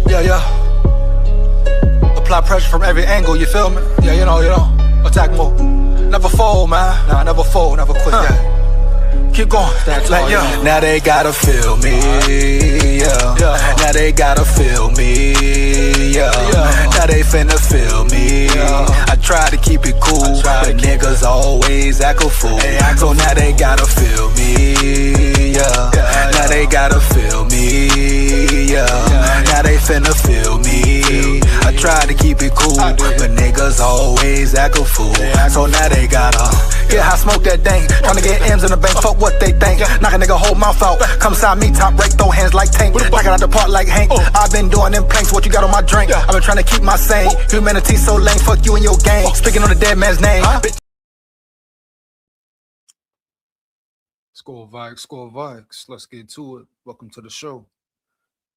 Yeah. Apply pressure from every angle, you feel me? Yeah, you know, attack more. Never fold, man. Nah, never fold, never quit, yeah. Keep going, like, yeah. Now they gotta feel me, yeah. Now they gotta feel me, yeah. Now they finna feel me. I try to keep it cool, but niggas always act a fool. So now they gotta feel me, yeah. Now they gotta feel me, yeah. Now they finna feel me. I try to keep it cool, but niggas always act a fool. So now they gotta, yeah, I smoke that dang. Tryna get M's in the bank, fuck what they think. Knock a nigga whole mouth out. Come sign me, top break, throw hands like Tank. Knock it out the park like Hank. I've been doing them planks, what you got on my drink? I've been trying to keep my sane. Humanity so lame, fuck you and your gang. Speaking on the dead man's name. SKOL VIKES. Let's get to it. Welcome to the show.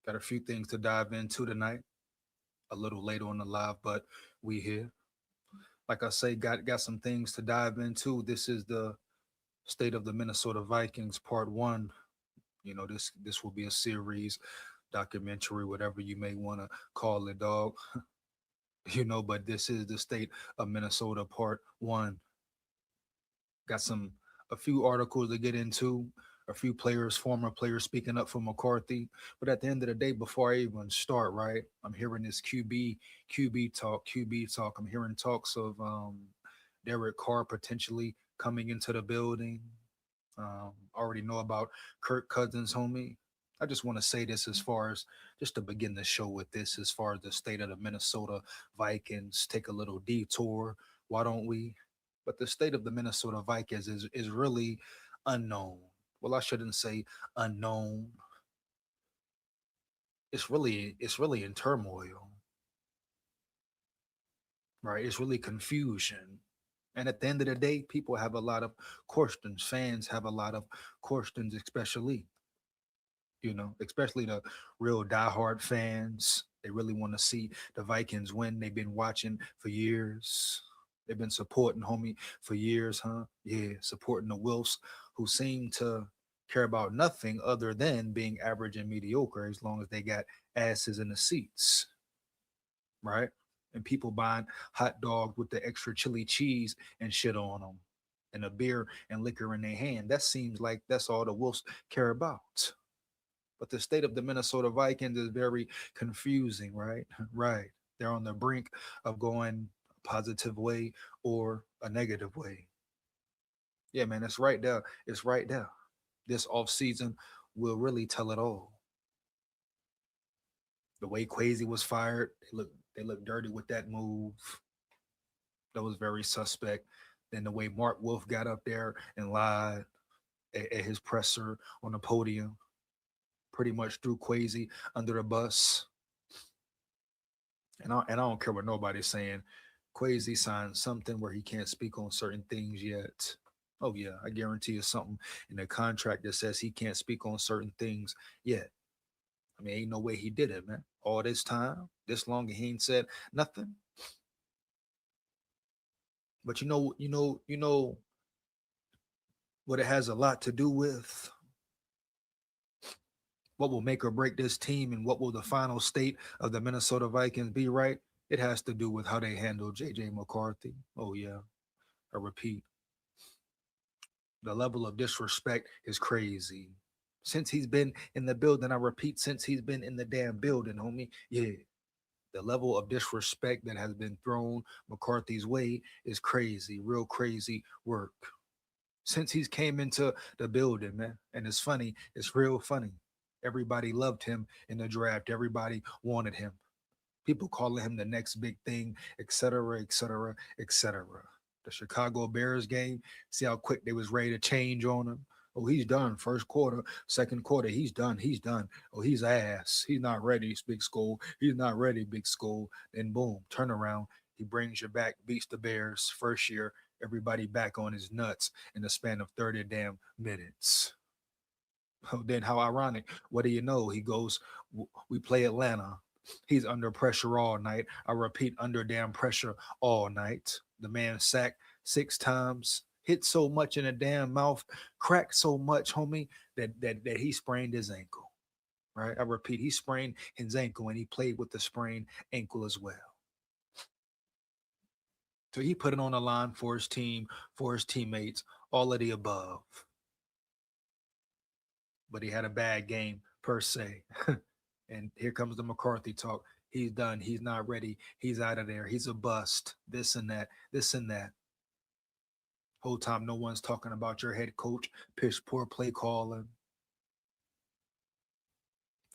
Got a few things to dive into tonight. A little later on the live, but we here. Like I say, got some things to dive into. This is the State of the Minnesota Vikings, Part 1. You know, this will be a series, documentary, whatever you may want to call it, dog. You know, but this is the State of Minnesota, Part 1. Got a few articles to get into, a few players, former players speaking up for McCarthy. But at the end of the day, before I even start, right, I'm hearing this QB talk. I'm hearing talks of Derek Carr potentially coming into the building. Already know about Kirk Cousins, homie. I just want to say this as far as just to begin the show with this, as far as the state of the Minnesota Vikings, take a little detour. Why don't we? But the state of the Minnesota Vikings is really unknown. Well, I shouldn't say unknown. It's really in turmoil. Right? It's really confusion. And at the end of the day, people have a lot of questions. Fans have a lot of questions, especially the real diehard fans. They really want to see the Vikings win. They've been watching for years. They've been supporting homie for years, huh? Yeah, supporting the Wilfs, who seem to care about nothing other than being average and mediocre as long as they got asses in the seats, right? And people buying hot dogs with the extra chili cheese and shit on them, and a beer and liquor in their hand. That seems like that's all the Wolves care about. But the state of the Minnesota Vikings is very confusing, right? Right. They're on the brink of going a positive way or a negative way. Yeah, man, it's right there. It's right there. This off season will really tell it all. The way Quasi was fired, they look dirty with that move. That was very suspect. Then the way Mark Wolf got up there and lied at his presser on the podium, pretty much threw Quasi under the bus. And I don't care what nobody's saying. Quasi signed something where he can't speak on certain things yet. Oh yeah, I guarantee you something in the contract that says he can't speak on certain things yet. I mean, ain't no way he did it, man. All this time, this long, and he ain't said nothing. But you know what it has a lot to do with. What will make or break this team, and what will the final state of the Minnesota Vikings be, right? It has to do with how they handle JJ McCarthy. Oh yeah, I repeat. The level of disrespect is crazy. Since he's been in the building, I repeat, since he's been in the damn building, homie. Yeah. The level of disrespect that has been thrown McCarthy's way is crazy, real crazy work. Since he's came into the building, man. And it's funny, it's real funny. Everybody loved him in the draft. Everybody wanted him. People calling him the next big thing, etc., etc., etc. The Chicago Bears game, see how quick they was ready to change on him. Oh, he's done. First quarter, second quarter, he's done. He's done. Oh, he's ass. He's not ready, Big SKOL. He's not ready, Big SKOL. Then boom, turn around. He brings you back, beats the Bears. First year, everybody back on his nuts in the span of 30 damn minutes. Oh, then how ironic. What do you know? He goes, we play Atlanta. He's under pressure all night. I repeat, under damn pressure all night. The man sacked 6 times, hit so much in the damn mouth, cracked so much, homie, that he sprained his ankle. right? I repeat, he sprained his ankle and he played with the sprained ankle as well. So he put it on the line for his team, for his teammates, all of the above. But he had a bad game per se. And here comes the McCarthy talk. He's done. He's not ready. He's out of there. He's a bust. This and that. This and that. Whole time, no one's talking about your head coach, pitch poor play calling.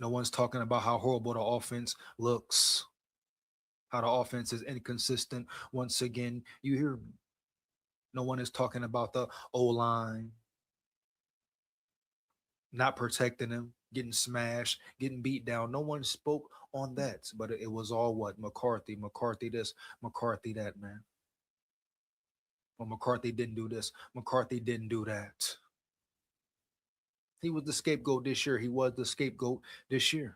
No one's talking about how horrible the offense looks, how the offense is inconsistent. Once again, you hear me. No one is talking about the O-line, not protecting him, getting smashed, getting beat down. No one spoke on that, but it was all what? McCarthy this, McCarthy that, man. Well, McCarthy didn't do this. McCarthy didn't do that. He was the scapegoat this year. He was the scapegoat this year.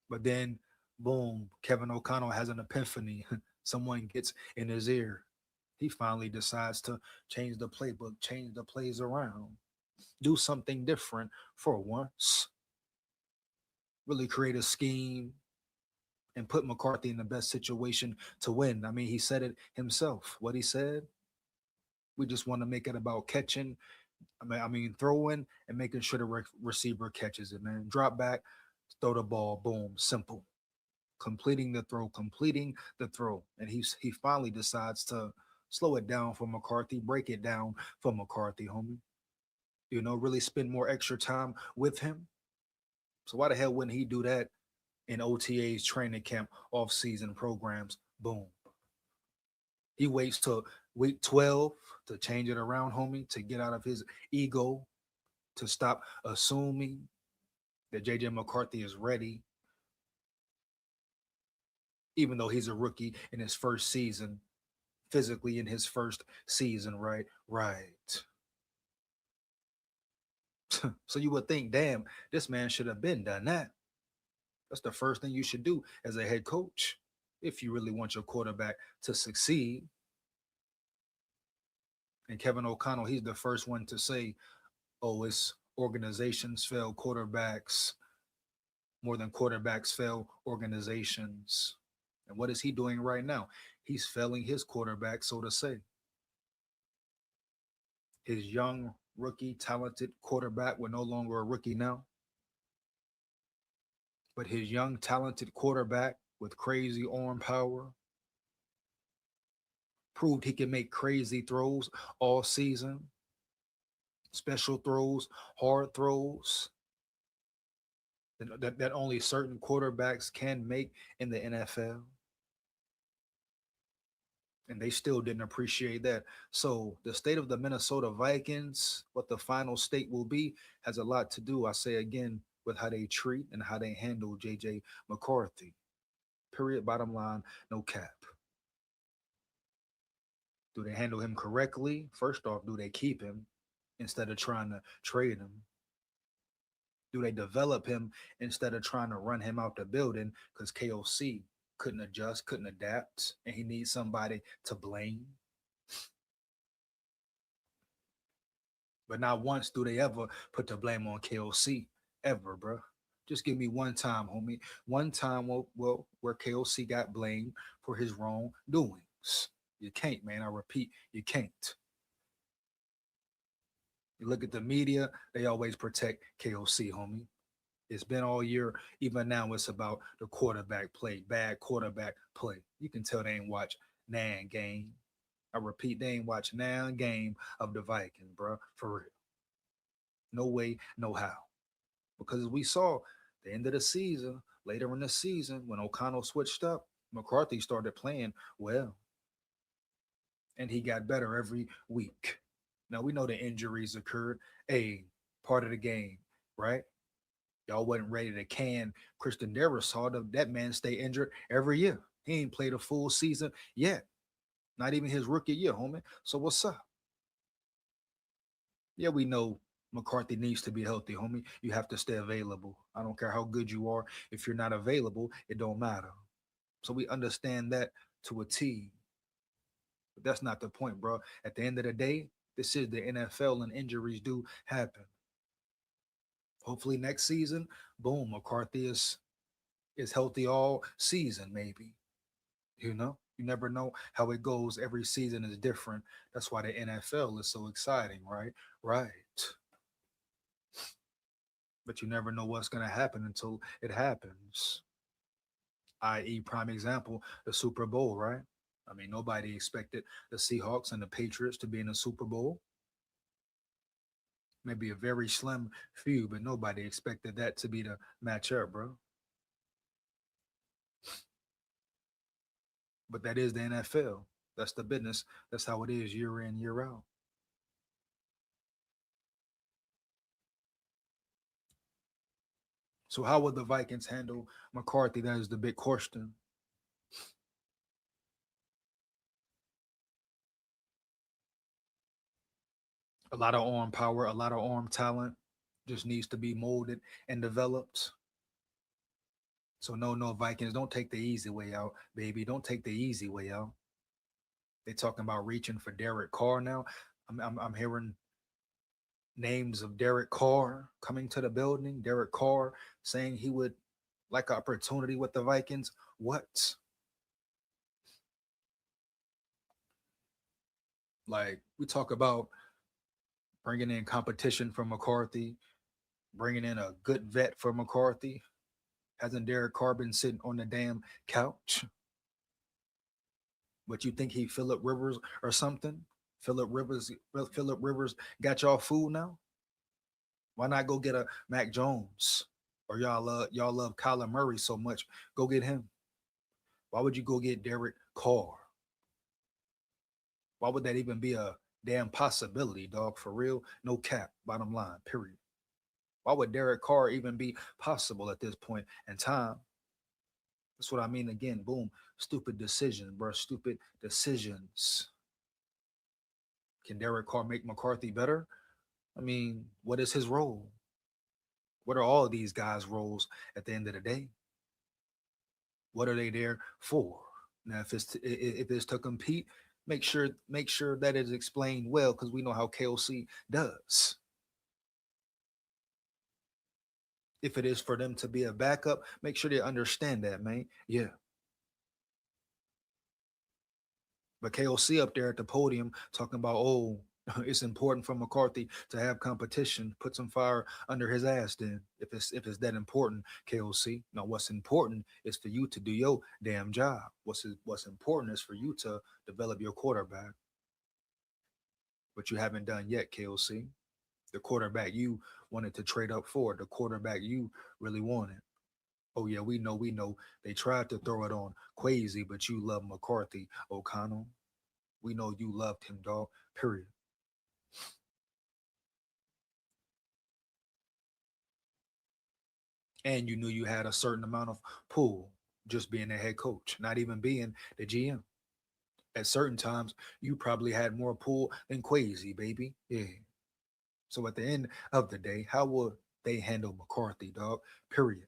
But then, boom, Kevin O'Connell has an epiphany. Someone gets in his ear. He finally decides to change the playbook, change the plays around, do something different for once, really create a scheme and put McCarthy in the best situation to win. I mean, he said it himself. What he said, we just want to make it about catching. I mean, throwing and making sure the receiver catches it, man. Drop back, throw the ball, boom, simple. Completing the throw. And he finally decides to slow it down for McCarthy, break it down for McCarthy, homie. You know, really spend more extra time with him. So why the hell wouldn't he do that in OTAs, training camp, off-season programs? Boom. He waits till week 12 to change it around, homie, to get out of his ego, to stop assuming that JJ McCarthy is ready, even though he's a rookie in his first season, physically in his first season, right? Right. So you would think, damn, this man should have been done that. That's the first thing you should do as a head coach if you really want your quarterback to succeed. And Kevin O'Connell, he's the first one to say, oh, it's organizations fail quarterbacks more than quarterbacks fail organizations. And what is he doing right now? He's failing his quarterback, so to say. His young, rookie, talented quarterback, we're no longer a rookie now. But his young, talented quarterback with crazy arm power proved he can make crazy throws all season. Special throws, hard throws that only certain quarterbacks can make in the NFL. And they still didn't appreciate that. So the state of the Minnesota Vikings, what the final state will be, has a lot to do, I say again, with how they treat and how they handle JJ McCarthy. Period. Bottom line, no cap. Do they handle him correctly? First off, do they keep him instead of trying to trade him? Do they develop him instead of trying to run him out the building because KOC couldn't adjust, couldn't adapt, and he needs somebody to blame? But not once do they ever put the blame on KOC, ever, bro. Just give me one time, homie. One time where KOC got blamed for his wrongdoings. You can't, man. I repeat, you can't. You look at the media, they always protect KOC, homie. It's been all year. Even now, it's about the quarterback play, bad quarterback play. You can tell they ain't watch nan game. I repeat, they ain't watch nan game of the Vikings, bro. For real. No way, no how. Because as we saw, the end of the season, later in the season, when O'Connell switched up, McCarthy started playing well. And he got better every week. Now, we know the injuries occurred. Part of the game, right? Y'all wasn't ready to can Christian Darrisaw. That man stay injured every year. He ain't played a full season yet. Not even his rookie year, homie. So what's up? Yeah, we know McCarthy needs to be healthy, homie. You have to stay available. I don't care how good you are. If you're not available, it don't matter. So we understand that to a T. But that's not the point, bro. At the end of the day, this is the NFL and injuries do happen. Hopefully next season, boom, McCarthy is healthy all season, maybe. You know, you never know how it goes. Every season is different. That's why the NFL is so exciting, right? Right. But you never know what's going to happen until it happens. I.e., prime example, the Super Bowl, right? I mean, nobody expected the Seahawks and the Patriots to be in the Super Bowl. Maybe a very slim few, but nobody expected that to be the matchup, bro. But that is the NFL. That's the business. That's how it is year in, year out. So how would the Vikings handle McCarthy? That is the big question. A lot of arm power, a lot of arm talent just needs to be molded and developed. So no, Vikings, don't take the easy way out, baby. Don't take the easy way out. They talking about reaching for Derek Carr now. I'm hearing names of Derek Carr coming to the building. Derek Carr saying he would like opportunity with the Vikings. What? Like we talk about bringing in competition for McCarthy, bringing in a good vet for McCarthy. Hasn't Derek Carr been sitting on the damn couch? But you think he Philip Rivers or something? Philip Rivers got y'all food now? Why not go get a Mac Jones? Or y'all love Kyler Murray so much? Go get him. Why would you go get Derek Carr? Why would that even be a damn possibility, dog? For real? No cap. Bottom line. Period. Why would Derek Carr even be possible at this point in time? That's what I mean. Again, boom. Stupid decisions, bro. Stupid decisions. Can Derek Carr make McCarthy better? I mean, what is his role? What are all of these guys' roles at the end of the day? What are they there for? Now, if it's to compete, make sure that is explained well because we know how KOC does. If it is for them to be a backup, make sure they understand that, man. Yeah. But KOC up there at the podium talking about, oh, it's important for McCarthy to have competition. Put some fire under his ass. Then, if it's that important, KOC. Now, what's important is for you to do your damn job. What's important is for you to develop your quarterback, but you haven't done yet, KOC. The quarterback you wanted to trade up for, the quarterback you really wanted. Oh yeah, we know. They tried to throw it on Quasi, but you love McCarthy, O'Connell. We know you loved him, dog. Period. And you knew you had a certain amount of pull just being the head coach, not even being the GM. At certain times, you probably had more pull than Quasi, baby. Yeah. So at the end of the day, how will they handle McCarthy, dog? Period.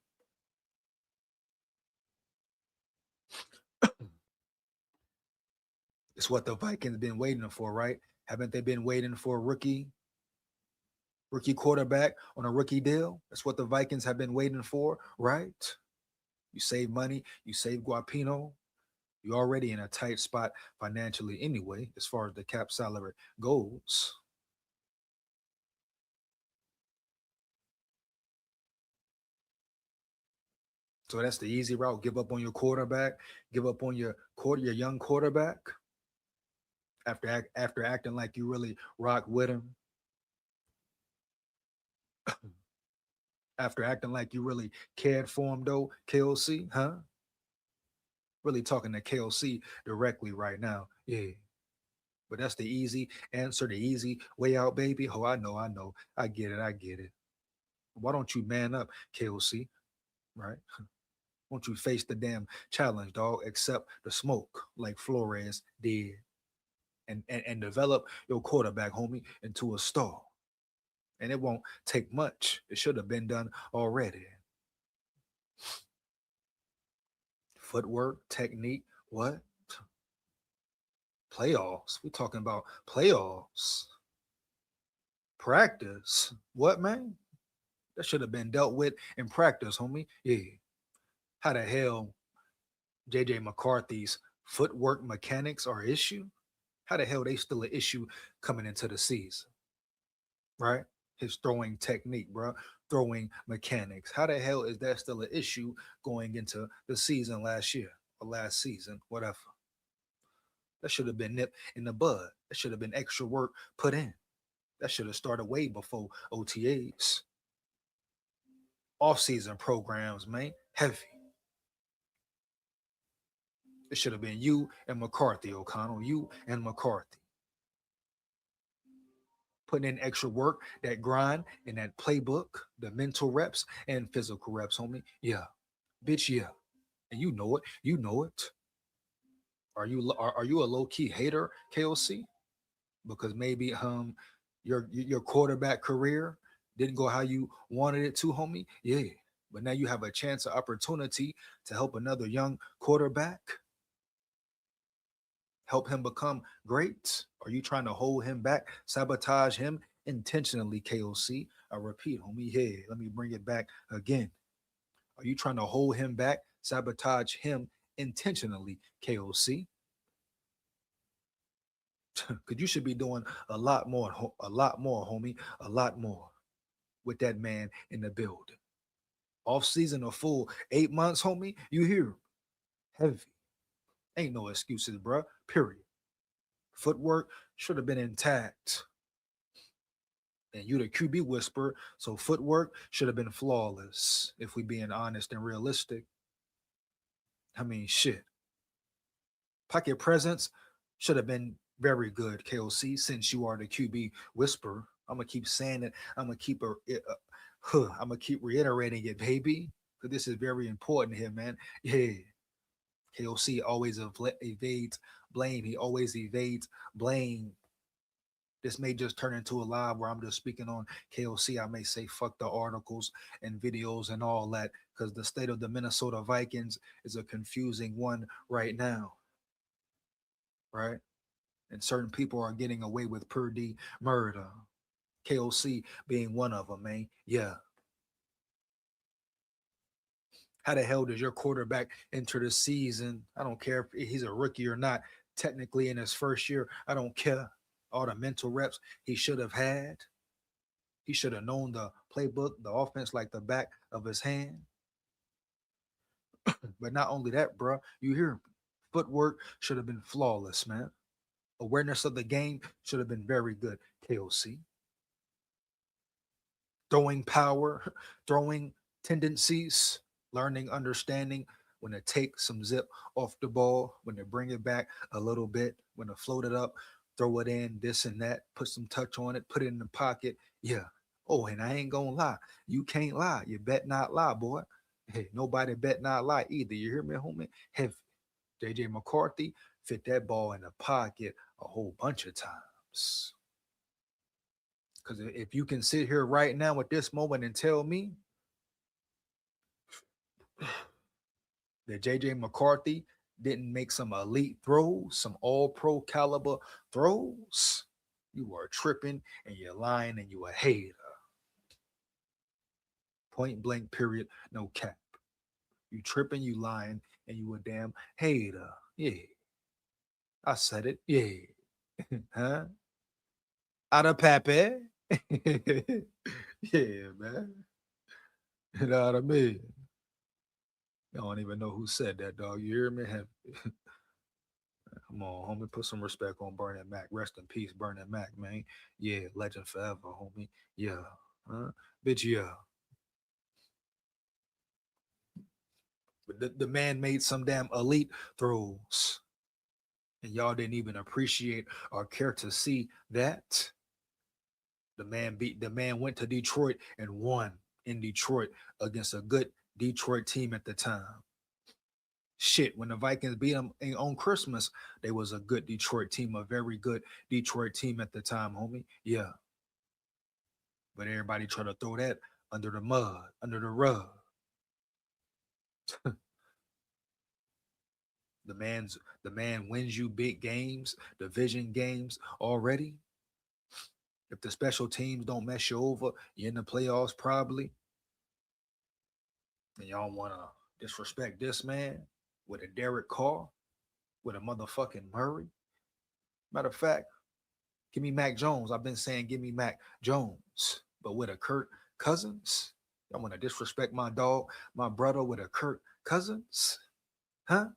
It's what the Vikings been waiting for, right? Haven't they been waiting for a rookie quarterback on a rookie deal? That's what the Vikings have been waiting for, right? You save money, you save Guapino. You're already in a tight spot financially anyway, as far as the cap salary goes. So that's the easy route. Give up on your quarterback, give up on your young quarterback after acting like you really rock with him, after acting like you really cared for him though, KOC, huh? Really talking to KOC directly right now. Yeah. But that's the easy answer, the easy way out, baby. Oh, I know. I get it. I get it. Why don't you man up, KOC? Right? Won't you face the damn challenge, dog? Accept the smoke like Flores did and develop your quarterback, homie, into a star. And it won't take much. It should have been done already. Footwork, technique, what? Playoffs. We talking about playoffs. Practice. What, man? That should have been dealt with in practice, homie. Yeah. How the hell JJ McCarthy's footwork mechanics are an issue? How the hell they still an issue coming into the season, right? His throwing technique, bro, throwing mechanics. How the hell is that still an issue going into the season last year or last season, whatever? That should have been nipped in the bud. That should have been extra work put in. That should have started way before OTAs. Off-season programs, man, heavy. It should have been you and McCarthy, O'Connell. You and McCarthy. Putting in extra work, that grind and that playbook, the mental reps and physical reps, homie. Yeah. Bitch, yeah. And you know it. You know it. Are you a low-key hater, KOC? Because maybe your quarterback career didn't go how you wanted it to, homie. Yeah. But now you have a chance, an opportunity to help another young quarterback, help him become great? Are you trying to hold him back, sabotage him intentionally, KOC? I repeat, homie, hey, let me bring it back again. Are you trying to hold him back, sabotage him intentionally, KOC? Because you should be doing a lot more, homie, a lot more with that man in the building. Off season, a full 8 months, homie. You hear? Heavy. Ain't no excuses, bro. Period. Footwork should have been intact. And you the QB whisperer, so footwork should have been flawless. If we being honest and realistic. I mean, shit. Pocket presence should have been very good, KOC, since you are the QB whisperer. I'm gonna keep saying it. I'm gonna keep I'm gonna keep reiterating it, baby, because this is very important here, man. Yeah, KOC always evades blame. He always evades blame. This may just turn into a live where I'm just speaking on KOC. I may say fuck the articles and videos and all that because the state of the Minnesota Vikings is a confusing one right now, right? And certain people are getting away with per D murder. KOC being one of them, man. Yeah. How the hell does your quarterback enter the season? I don't care if he's a rookie or not. Technically, in his first year, I don't care. All the mental reps he should have had. He should have known the playbook, the offense like the back of his hand. But not only that, bro, you hear me. Footwork should have been flawless, man. Awareness of the game should have been very good. KOC. Throwing power, throwing tendencies, learning, understanding when to take some zip off the ball, when to bring it back a little bit, when to float it up, throw it in, this and that, put some touch on it, put it in the pocket. Yeah. Oh, and I ain't gonna lie. You can't lie. You bet not lie, boy. Hey, nobody bet not lie either. You hear me, homie? Heavy. JJ McCarthy fit that ball in the pocket a whole bunch of times. Because if you can sit here right now at this moment and tell me that JJ McCarthy didn't make some elite throws, some all pro caliber throws, you are tripping and you're lying and you a hater. Point blank, period, no cap. You tripping, you lying, and you a damn hater. Yeah. I said it. Yeah. Huh? Out of Pappy. Yeah, man. You know what I mean? I don't even know who said that, dog. You hear me? Come on, homie. Put some respect on Burning Mac. Rest in peace, Burning Mac, man. Yeah, legend forever, homie. Yeah. Huh? Bitch, yeah. But the man made some damn elite throws. And y'all didn't even appreciate or care to see that. The man went to Detroit and won in Detroit against a good Detroit team at the time. Shit, when the Vikings beat them on Christmas, they was a good Detroit team, a very good Detroit team at the time, homie. Yeah. But everybody try to throw that under the mud, under the rug. The man wins you big games, division games already. If the special teams don't mess you over, you're in the playoffs probably. And y'all want to disrespect this man with a Derek Carr, with a motherfucking Murray. Matter of fact, give me Mac Jones. I've been saying give me Mac Jones, but with a Kirk Cousins. Y'all want to disrespect my dog, my brother with a Kirk Cousins? Huh?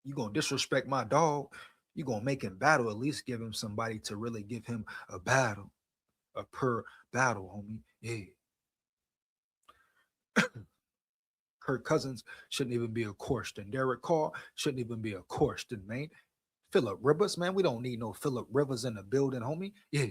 You gonna disrespect my dog? You gonna make him battle? At least give him somebody to really give him a battle, a per battle, homie. Yeah. Kirk Cousins shouldn't even be a question. Derek Carr shouldn't even be a question, man. Phillip Rivers, man, we don't need no Phillip Rivers in the building, homie. Yeah.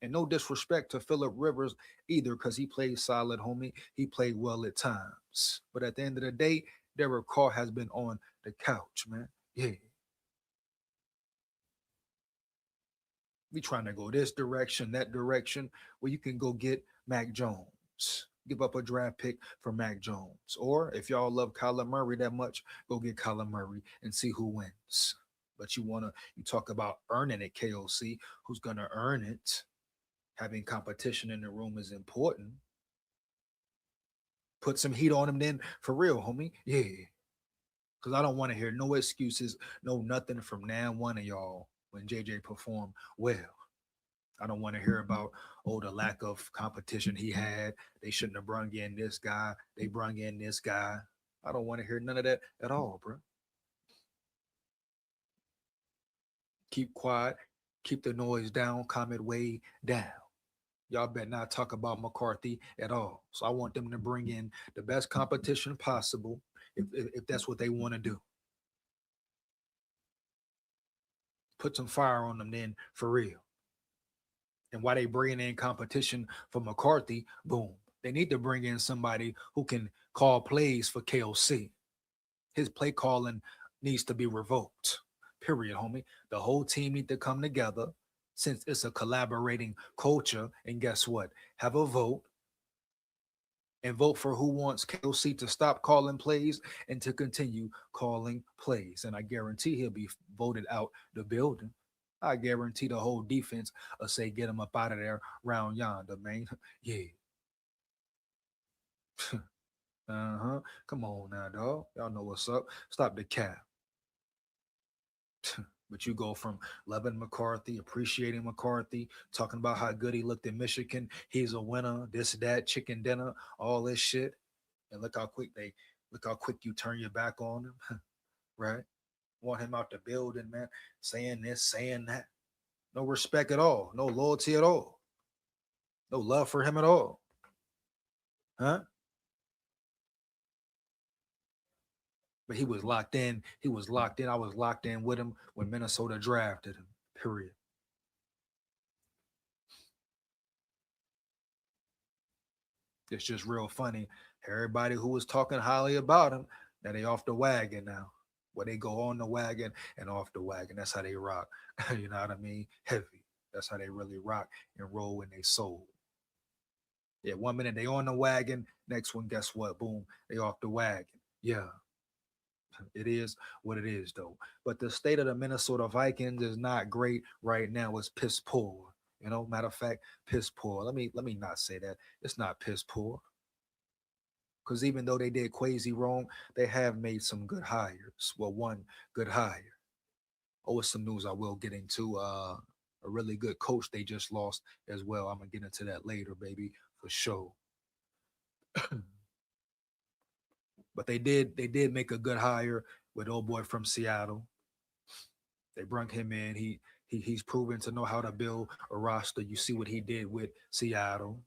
And no disrespect to Phillip Rivers either, because he played solid, homie. He played well at times. But at the end of the day, Derek Carr has been on the couch, man. Yeah. We trying to go this direction, that direction, where you can go get Mac Jones. Give up a draft pick for Mac Jones. Or if y'all love Kyler Murray that much, go get Kyler Murray and see who wins. But you talk about earning it, KOC. Who's gonna earn it? Having competition in the room is important. Put some heat on him then for real, homie. Yeah. Because I don't want to hear no excuses, no nothing from now one of y'all when JJ performed well. I don't want to hear about, oh, the lack of competition he had. They shouldn't have brung in this guy. They brung in this guy. I don't want to hear none of that at all, bro. Keep quiet. Keep the noise down. Calm it way down. Y'all better not talk about McCarthy at all. So I want them to bring in the best competition possible if that's what they want to do. Put some fire on them then for real. And why they bringing in competition for McCarthy, boom. They need to bring in somebody who can call plays for KOC. His play calling needs to be revoked. Period, homie. The whole team need to come together since it's a collaborating culture. And guess what? Have a vote and vote for who wants KOC to stop calling plays and to continue calling plays. And I guarantee he'll be voted out the building. I guarantee the whole defense will say, get him up out of there round yonder, man. Yeah. Uh-huh. Come on now, dog. Y'all know what's up. Stop the cap. But you go from loving McCarthy, appreciating McCarthy, talking about how good he looked in Michigan. He's a winner, this, that, chicken dinner, all this shit. And look how quick you turn your back on him, right? Want him out the building, man, saying this, saying that. No respect at all, no loyalty at all, no love for him at all. Huh? But he was locked in. He was locked in. I was locked in with him when Minnesota drafted him. Period. It's just real funny. Everybody who was talking highly about him, now they off the wagon now. Where they go on the wagon and off the wagon. That's how they rock. You know what I mean? Heavy. That's how they really rock and roll in their soul. Yeah, 1 minute they on the wagon, next one, guess what? Boom, they off the wagon. Yeah, it is what it is, though. But the state of the Minnesota Vikings is not great right now. It's piss poor. Matter of fact, piss poor. Let me not say that. It's not piss poor. Because even though they did crazy wrong, they have made some good hires. Well, one good hire. Oh, it's some news I will get into. A really good coach they just lost as well. I'm gonna get into that later, baby, for sure. But they did make a good hire with old boy from Seattle. They brought him in. He's proven to know how to build a roster. You see what he did with Seattle.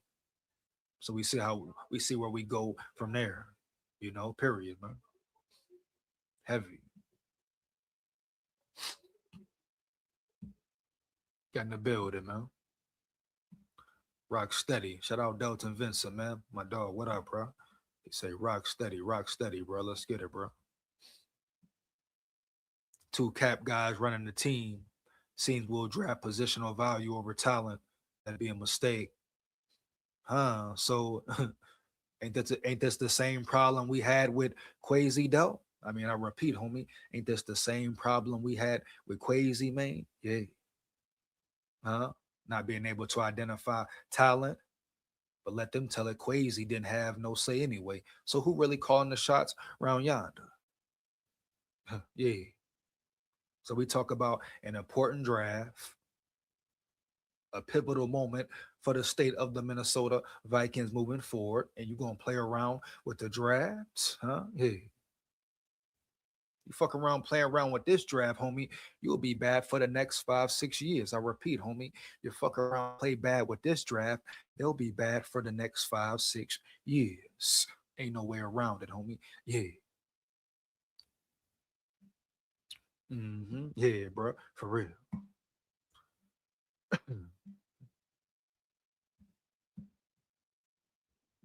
So we see where we go from there. Period, man. Heavy. Got in the building, man. Rock steady. Shout out Delton Vincent, man. My dog. What up, bro? He say rock steady, bro. Let's get it, bro. Two cap guys running the team. Seems will draft positional value over talent. That'd be a mistake. Huh? So ain't this the same problem we had with Quasi though? I mean, I repeat, homie, ain't this the same problem we had with Quasi, man? Yeah. Huh? Not being able to identify talent. But let them tell it Quasi didn't have no say anyway. So who really calling the shots round yonder? Yeah. So we talk about an important draft, a pivotal moment for the state of the Minnesota Vikings moving forward, and you're gonna play around with the drafts, huh? Yeah. You fuck around, play around with this draft, homie, you'll be bad for the next 5, 6 years. I repeat, homie, you fuck around, play bad with this draft, they'll be bad for the next 5, 6 years. Ain't no way around it, homie. Yeah. Yeah, bro, for real.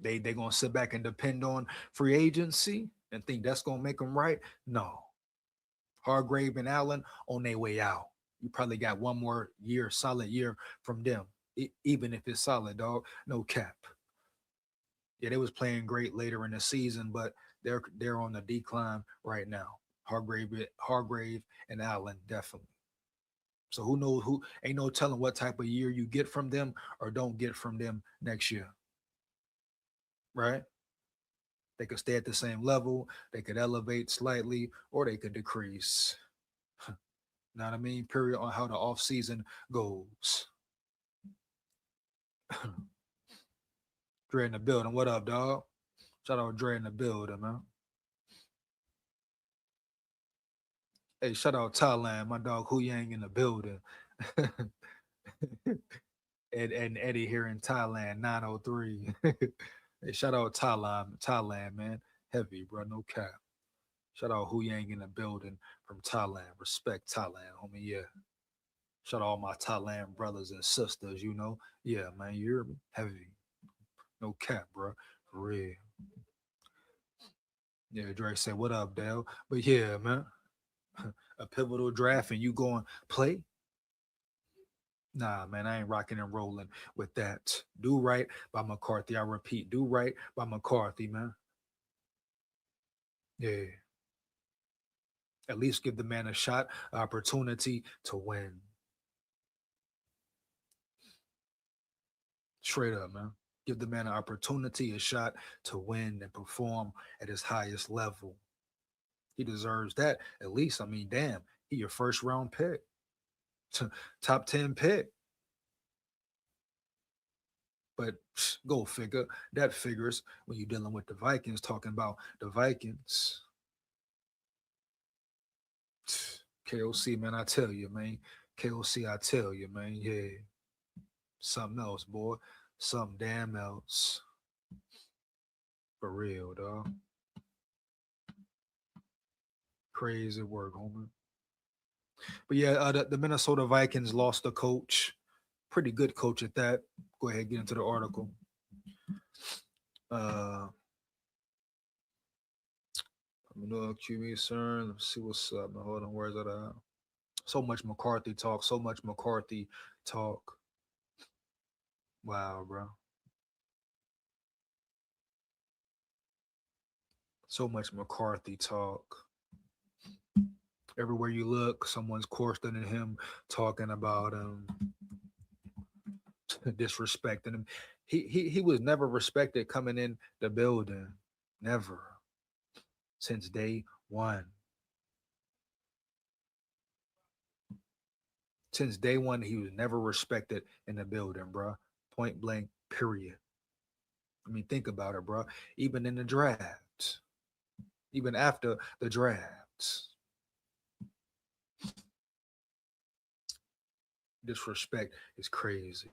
They gonna sit back and depend on free agency and think that's gonna make them right? No. Hargrave and Allen on their way out. You probably got one more year, solid year from them, even if it's solid, dog. No cap. Yeah, they was playing great later in the season, but they're on the decline right now. Hargrave and Allen definitely. So who knows? Who ain't no telling what type of year you get from them or don't get from them next year, right? They could stay at the same level, they could elevate slightly, or they could decrease. Know what I mean? Period on how the off season goes. Dre in the building. What up, dog? Shout out Dre in the building, man. Hey, shout out Thailand, my dog Hu Yang in the building. and Eddie here in Thailand, 903. Hey, shout out Thailand, man. Heavy, bro, no cap. Shout out Hu Yang in the building from Thailand. Respect Thailand, homie. Yeah. Shout out all my Thailand brothers and sisters, you know. Yeah, man, you hear me? Heavy. No cap, bro. For real. Yeah, Drake said, what up, Dale? But yeah, man. A pivotal draft and you going play? Nah, man, I ain't rocking and rolling with that. Do right by McCarthy. I repeat, do right by McCarthy, man. Yeah. At least give the man a shot, opportunity to win. Straight up, man. Give the man an opportunity, a shot to win and perform at his highest level. He deserves that. At least, I mean, damn, he your first round pick, top 10 pick. But go figure. That figures when you're dealing with the Vikings, talking about the Vikings. KOC, man, I tell you, man. KOC, I tell you, man. Yeah. Something else, boy. Something damn else. For real, dog. Crazy work, homie. But yeah, the Minnesota Vikings lost a coach. Pretty good coach at that. Go ahead, get into the article. Uh, I'm gonna QB CERN. Let's see what's up. Now, hold on, where's that at? So much McCarthy talk. So much McCarthy talk. Wow, bro. So much McCarthy talk. Everywhere you look, someone's questioning him, talking about him, disrespecting him. He was never respected coming in the building. Never. Since day one. Since day one, he was never respected in the building, bro. Point blank, period. I mean, think about it, bro. Even in the drafts, even after the drafts, disrespect is crazy.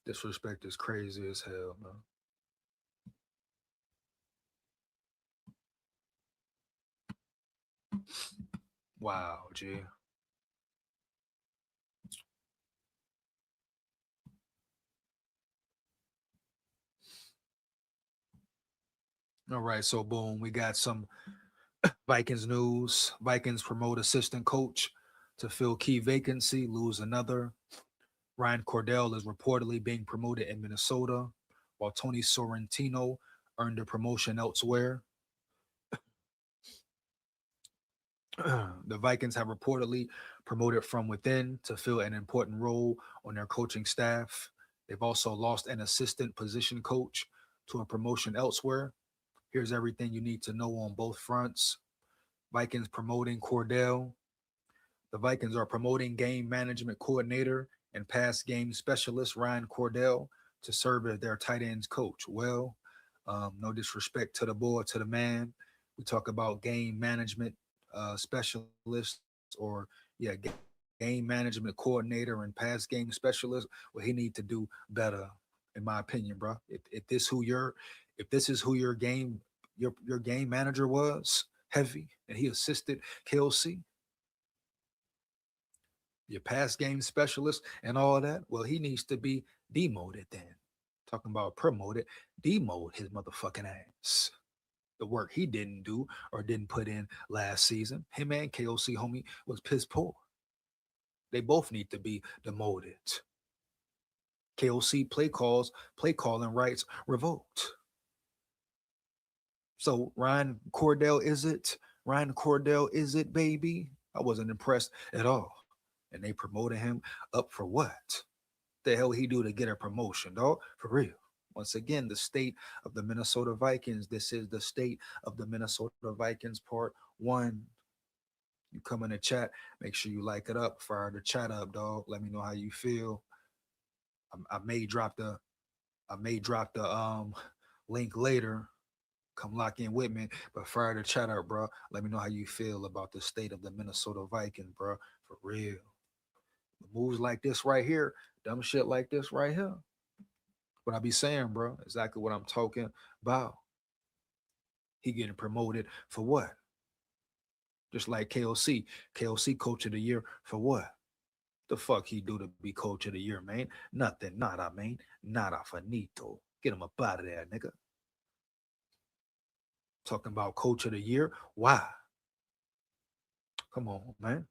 Disrespect is crazy as hell, man. Wow, G. All right, so boom, we got some Vikings news. Vikings promote assistant coach to fill key vacancy, lose another. Ryan Cordell is reportedly being promoted in Minnesota, while Tony Sorrentino earned a promotion elsewhere. The Vikings have reportedly promoted from within to fill an important role on their coaching staff. They've also lost an assistant position coach to a promotion elsewhere. Here's everything you need to know on both fronts. Vikings promoting Cordell. The Vikings are promoting game management coordinator and pass game specialist Ryan Cordell to serve as their tight ends coach. Well, no disrespect to the boy, to the man. We talk about game management specialist, or game management coordinator and pass game specialist. Well, he need to do better, in my opinion, bro. If this is who your game manager was, heavy, and he assisted KLC, your pass game specialist and all that, well, he needs to be demoted then. Talking about promoted, demote his motherfucking ass. The work he didn't do or didn't put in last season, him and KOC, homie, was piss poor. They both need to be demoted. KOC play calling rights revoked. So Ryan Cordell is it? Ryan Cordell is it, baby? I wasn't impressed at all. And they promoted him up for what? The hell he do to get a promotion, dog? For real. Once again, the state of the Minnesota Vikings. This is the state of the Minnesota Vikings, part 1. You come in the chat, make sure you like it up, fire the chat up, dog. Let me know how you feel. I may drop the link later. Come lock in with me, but fire the chat up, bro. Let me know how you feel about the state of the Minnesota Vikings, bro. For real. Moves like this right here, dumb shit like this right here. What I be saying, bro, exactly what I'm talking about. He getting promoted for what? Just like KOC. KOC coach of the year for what? The fuck he do to be coach of the year, man? Nothing, nada, man. Nada finito. Get him up out of there, nigga. Talking about coach of the year. Why? Come on, man.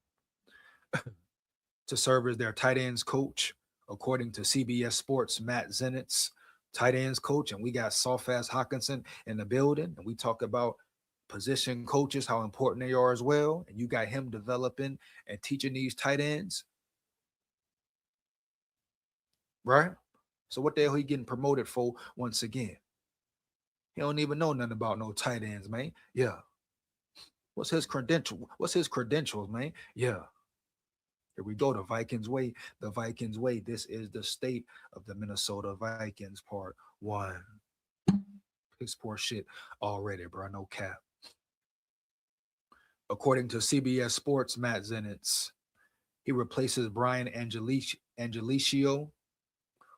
To serve as their tight ends coach, according to CBS Sports, Matt Zenitz, tight ends coach, and we got soft ass Hawkinson in the building, and we talk about position coaches, how important they are as well, and you got him developing and teaching these tight ends, right? So what the hell he getting promoted for once again? He don't even know nothing about no tight ends, man. Yeah. What's his credential? What's his credentials, man? Yeah. Here we go, the Vikings way. The Vikings way. This is the state of the Minnesota Vikings, part 1. Piss poor shit already, bro. No cap. According to CBS Sports, Matt Zenitz, he replaces Brian Angelicio,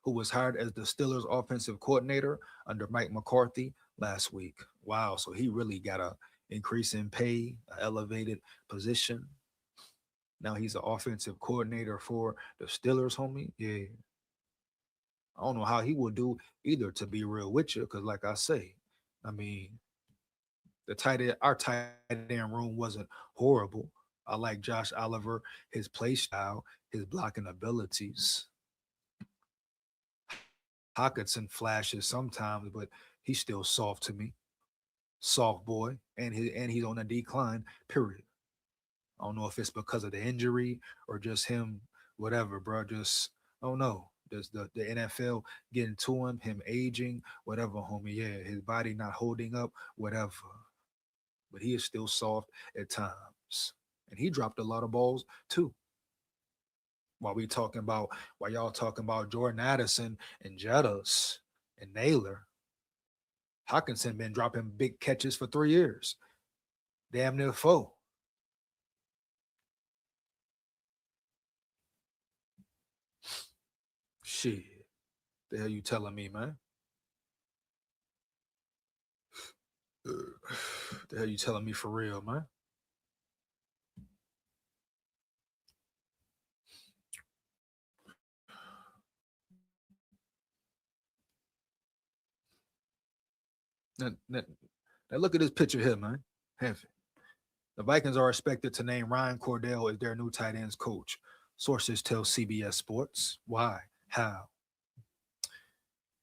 who was hired as the Steelers offensive coordinator under Mike McCarthy last week. Wow, so he really got a increase in pay, an elevated position. Now he's an offensive coordinator for the Steelers, homie. Yeah. I don't know how he would do either, to be real with you, because like I say, I mean, our tight end room wasn't horrible. I like Josh Oliver, his play style, his blocking abilities. Hawkinson flashes sometimes, but he's still soft to me. Soft boy, and he's on a decline, period. I don't know if it's because of the injury or just him, whatever, bro. Just, I don't know. Does the NFL getting to him aging, whatever, homie. Yeah, his body not holding up, whatever. But he is still soft at times. And he dropped a lot of balls too. While y'all talking about Jordan Addison and Jettas and Naylor, Hawkinson been dropping big catches for 3 years. Damn near 4. Shit. The hell you telling me, man? The hell you telling me for real, man? Now look at this picture here, man. Heavy. The Vikings are expected to name Ryan Cordell as their new tight ends coach. Sources tell CBS Sports. Why? How?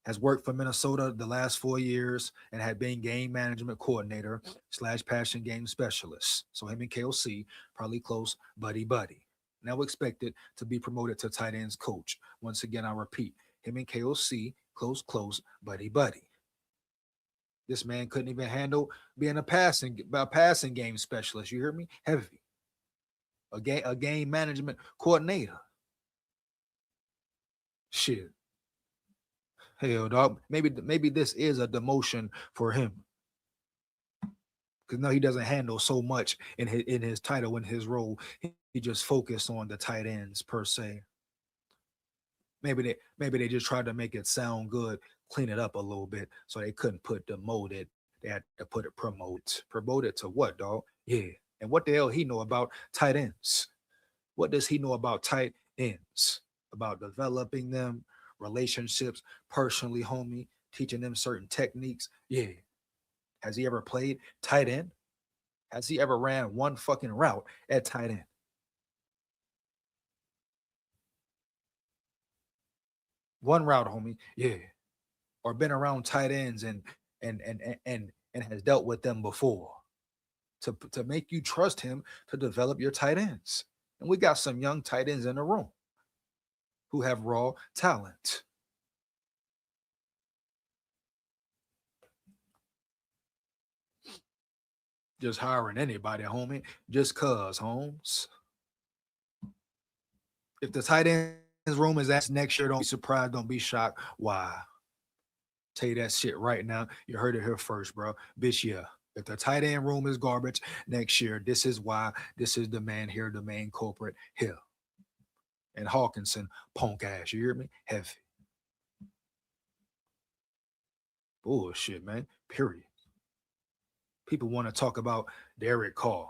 Has worked for Minnesota the last 4 years and had been game management coordinator / passing game specialist. So him and KOC probably close buddy. now expected to be promoted to tight ends coach. Once again, I repeat, him and KOC, close, buddy. This man couldn't even handle being a passing game specialist. You hear me? Heavy. A game management coordinator. Shit. Hell, dog. Maybe this is a demotion for him. Because no, he doesn't handle so much in his title, in his role. He just focused on the tight ends per se. Maybe they just tried to make it sound good, clean it up a little bit, so they couldn't put demoted. They had to put it promoted to what, dog? Yeah. And what the hell he know about tight ends? What does he know about tight ends? About developing them, relationships, personally, homie, teaching them certain techniques. Yeah. Has he ever played tight end? Has he ever ran one fucking route at tight end? One route, homie. Yeah. Or been around tight ends and has dealt with them before to make you trust him to develop your tight ends. And we got some young tight ends in the room who have raw talent. Just hiring anybody, homie, just cuz, Holmes. If the tight ends room is asked next year, don't be surprised, don't be shocked. Why? Tell you that shit right now. You heard it here first, bro. Bitch, yeah. If the tight end room is garbage next year, this is why. This is the man here, the main culprit here. And Hawkinson, punk ass. You hear me? Heavy. Bullshit, man. Period. People want to talk about Derek Carr.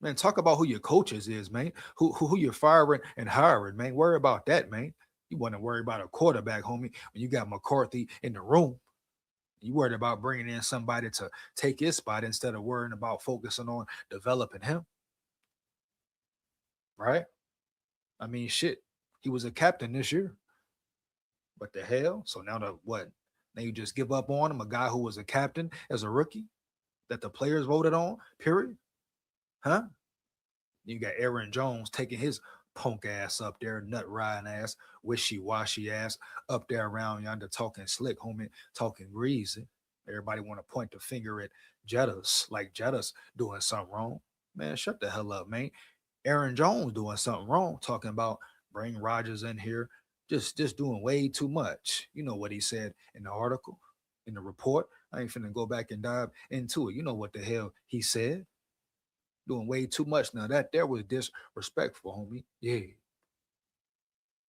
Man, talk about who your coaches is, man. Who you're firing and hiring, man. Worry about that, man. You want to worry about a quarterback, homie, when you got McCarthy in the room. You worried about bringing in somebody to take his spot instead of worrying about focusing on developing him. Right? I mean, shit. He was a captain this year. What the hell? So now the what? Now you just give up on him, a guy who was a captain as a rookie that the players voted on, period? Huh? You got Aaron Jones taking his punk ass up there, nut riding ass, wishy-washy ass up there around yonder talking slick, homie, talking greasy. Everybody want to point the finger at Jettas, like Jettas doing something wrong. Man, shut the hell up, man. Aaron Jones doing something wrong, talking about bring Rodgers in here, just doing way too much. You know what he said in the article, in the report. I ain't finna go back and dive into it. You know what the hell he said. Doing way too much. Now that there was disrespectful, homie. Yeah.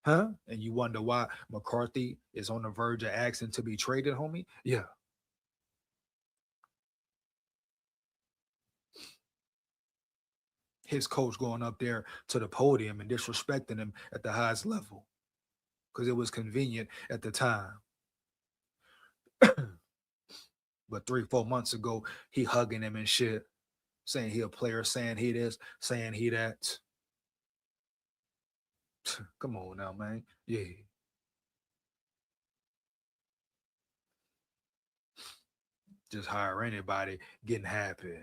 Huh? And you wonder why McCarthy is on the verge of asking to be traded, homie? Yeah. His coach going up there to the podium and disrespecting him at the highest level because it was convenient at the time. But 3-4 months ago, he hugging him and shit, saying he a player, saying he this, saying he that. Come on now, man. Yeah. Just hire anybody, getting happy.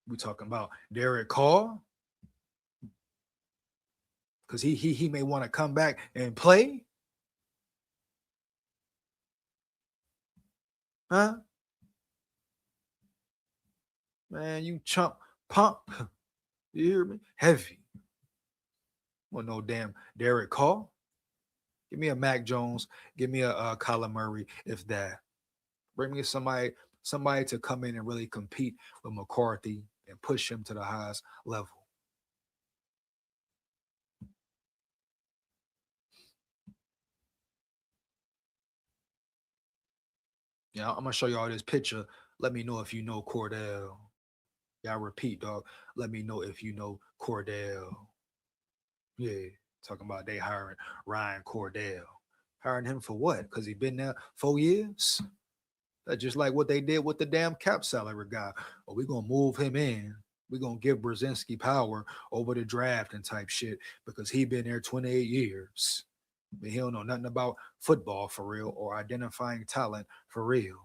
We talking about Derek Carr because he may want to come back and play, huh? Man, you chump pump. You hear me? Heavy. Well, no damn Derek Carr. Give me a Mac Jones. Give me a Kyler Murray. If that, bring me somebody to come in and really compete with McCarthy and push him to the highest level. Yeah, I'm gonna show y'all this picture. Let me know if you know Cordell. Yeah, I repeat, dog. Let me know if you know Cordell. Yeah, talking about they hiring Ryan Cordell. Hiring him for what? Because he been there 4 years? That's just like what they did with the damn cap salary guy. Oh, we're gonna move him in. We're gonna give Brzezinski power over the draft and type shit because he been there 28 years. But he don't know nothing about football for real or identifying talent for real.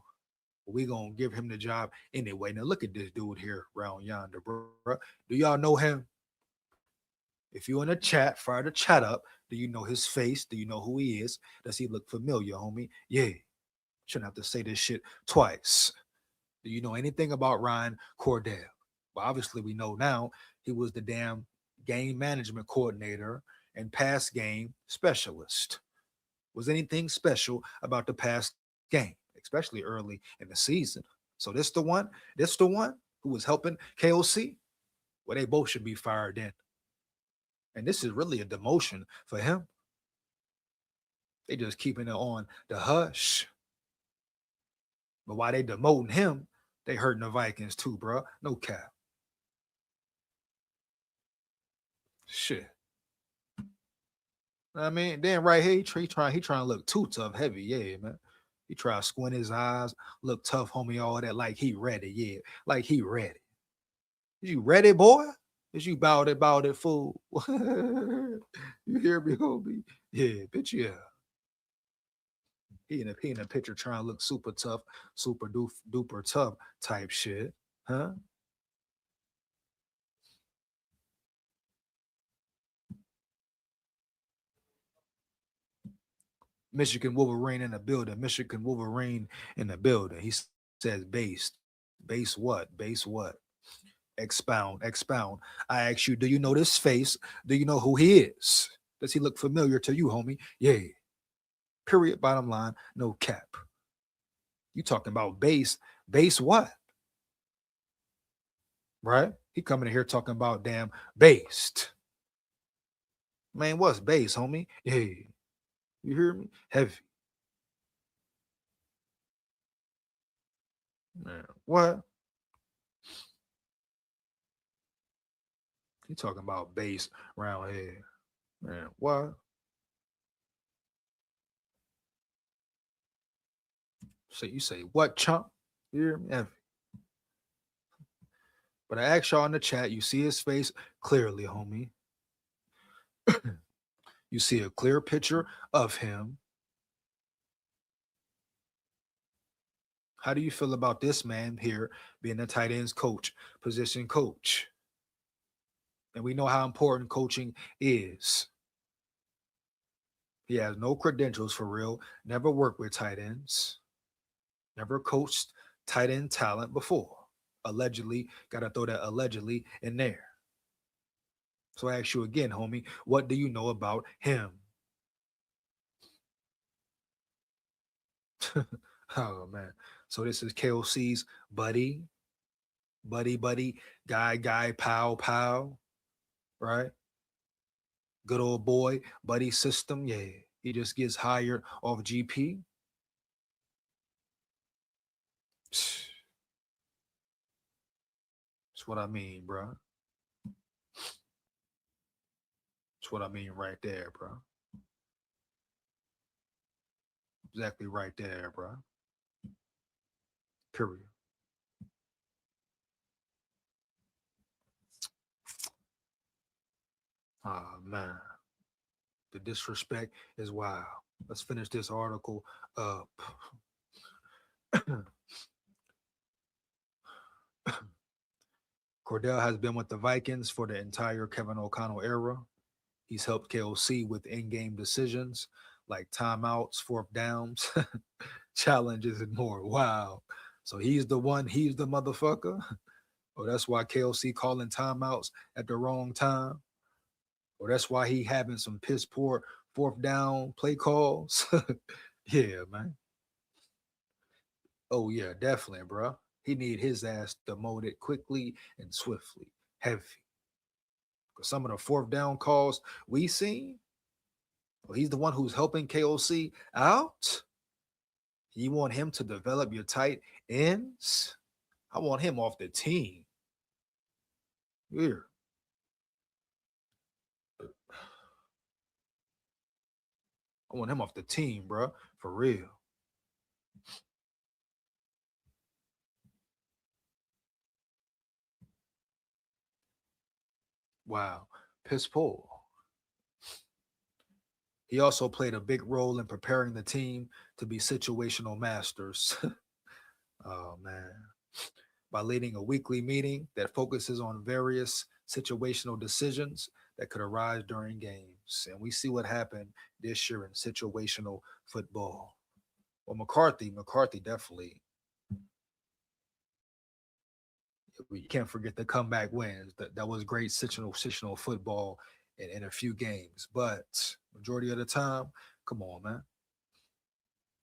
We gonna give him the job anyway. Now look at this dude here around yonder, bro. Do y'all know him? If you in the chat, fire the chat up. Do you know his face? Do you know who he is? Does he look familiar, homie? Yeah. Shouldn't have to say this shit twice. Do you know anything about Ryan Cordell? Well, obviously we know now he was the damn game management coordinator and pass game specialist. Was anything special about the past game, especially early in the season? So this the one who was helping KOC? Well, they both should be fired in. And this is really a demotion for him. They just keeping it on the hush. But while they demoting him, they hurting the Vikings too, bro. No cap. Shit. I mean, then right here, he trying to look too tough, heavy, yeah, man. He try to squint his eyes, look tough, homie, all that, like he ready, yeah, like he ready. Is you ready, boy? Is you about it, fool? You hear me, homie? Yeah, bitch, yeah. He in the picture trying to look super tough, super duper tough type shit, huh? Michigan Wolverine in the building. Michigan Wolverine in the building. He says base. Base what? Base what? Expound. Expound. I ask you, do you know this face? Do you know who he is? Does he look familiar to you, homie? Yeah. Period. Bottom line. No cap. You talking about base. Base what? Right? He coming in here talking about damn based. Man, what's base, homie? Yeah. You hear me? Heavy. Man, what? He talking about base around here. Man, what? So you say what, chump? You hear me? Heavy. But I asked y'all in the chat, you see his face clearly, homie. You see a clear picture of him. How do you feel about this man here being a tight ends coach, position coach? And we know how important coaching is. He has no credentials for real, never worked with tight ends, never coached tight end talent before. Allegedly, got to throw that allegedly in there. So I ask you again, homie, what do you know about him? Oh man. So this is KOC's buddy, buddy, guy, pal, right? Good old boy, buddy system. Yeah. He just gets hired off GP. That's what I mean, bro. That's what I mean right there, bro. Exactly right there, bro. Period. Oh man. The disrespect is wild. Let's finish this article up. Cordell has been with the Vikings for the entire Kevin O'Connell era. He's helped KOC with in-game decisions like timeouts, fourth downs, challenges, and more. Wow. So he's the motherfucker. Oh, that's why KOC calling timeouts at the wrong time. Or that's why he having some piss poor fourth down play calls. Yeah, man. Oh yeah, definitely, bro. He need his ass demoted quickly and swiftly, heavy. Because some of the fourth down calls we seen, well, he's the one who's helping KOC out. You want him to develop your tight ends? I want him off the team. Here. I want him off the team, bro. For real. Wow. Piss poor. He also played a big role in preparing the team to be situational masters. Oh man. By leading a weekly meeting that focuses on various situational decisions that could arise during games. And we see what happened this year in situational football. Well, McCarthy definitely, we can't forget the comeback wins. That was great situational football in a few games. But majority of the time, come on, man.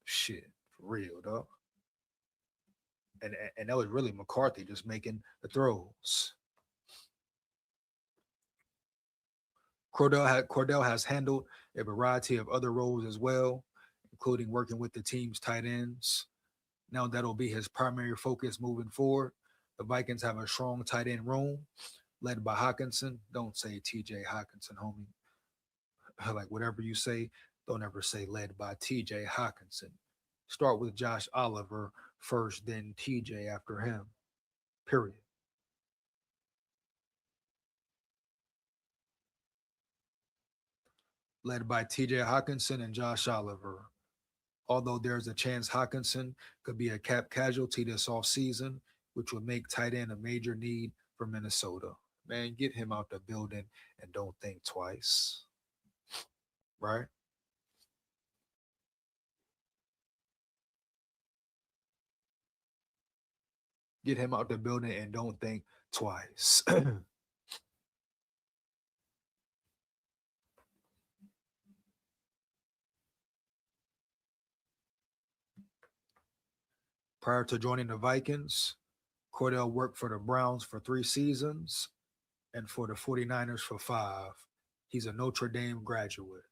Shit, for real, dog. And that was really McCarthy just making the throws. Cordell has handled a variety of other roles as well, including working with the team's tight ends. Now that'll be his primary focus moving forward. The Vikings have a strong tight end room led by Hawkinson. Don't say TJ Hawkinson, homie. Like whatever you say, don't ever say led by TJ Hawkinson. Start with Josh Oliver first, then TJ after him. Period. Led by TJ Hawkinson and Josh Oliver. Although there's a chance Hawkinson could be a cap casualty this offseason, which would make tight end a major need for Minnesota. Man, get him out the building and don't think twice, right? Get him out the building and don't think twice. Prior to joining the Vikings, Cordell worked for the Browns for 3 seasons and for the 49ers for 5. He's a Notre Dame graduate.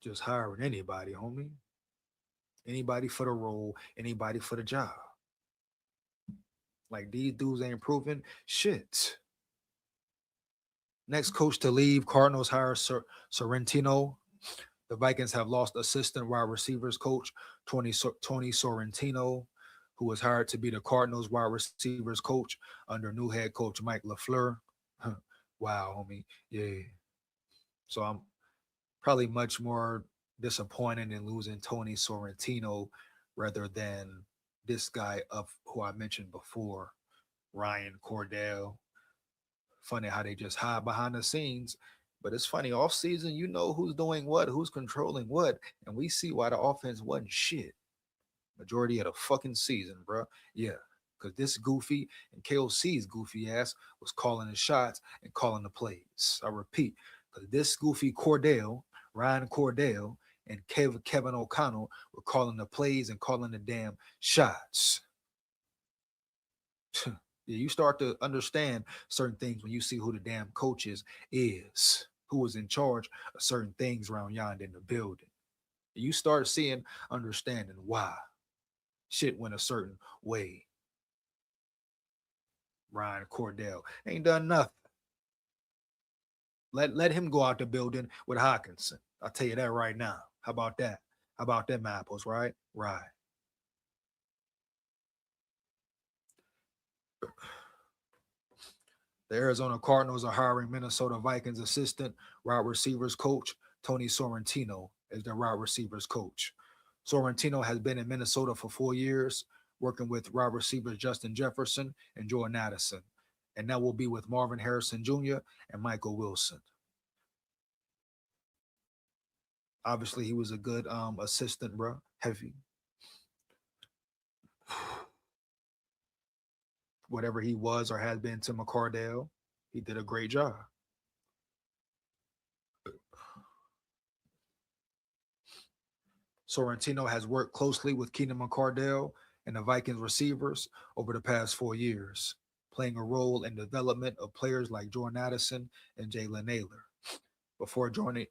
Just hiring anybody, homie. Anybody for the role, anybody for the job. Like these dudes ain't proven shit. Next coach to leave, Cardinals hire Sorrentino. The Vikings have lost assistant wide receivers coach Tony Sorrentino, who was hired to be the Cardinals wide receivers coach under new head coach Mike LaFleur. Wow, homie. Yeah. So I'm probably much more disappointed in losing Tony Sorrentino rather than this guy of who I mentioned before, Ryan Cordell. Funny how they just hide behind the scenes. But it's funny, off season, you know who's doing what, who's controlling what, and we see why the offense wasn't shit. Majority of the fucking season, bro. Yeah. Because this goofy and KOC's goofy ass was calling the shots and calling the plays. I repeat, because this goofy Cordell, Ryan Cordell, and Kevin O'Connell were calling the plays and calling the damn shots. Yeah, you start to understand certain things when you see who the damn coaches is, who was in charge of certain things around yonder in the building. You start seeing, understanding why shit went a certain way. Ryan Cordell ain't done nothing. Let him go out the building with Hawkinson. I'll tell you that right now. How about that? How about them apples, right? Right. The Arizona Cardinals are hiring Minnesota Vikings assistant wide receivers coach Tony Sorrentino as their wide receivers coach. Sorrentino has been in Minnesota for 4 years, working with wide receivers Justin Jefferson and Jordan Addison. And that will be with Marvin Harrison Jr. and Michael Wilson. Obviously, he was a good assistant, bro. Heavy. Whatever he was or has been to McCardell, he did a great job. Sorrentino has worked closely with Keenan McCardell and the Vikings receivers over the past 4 years, playing a role in development of players like Jordan Addison and Jalen Naylor. Before joining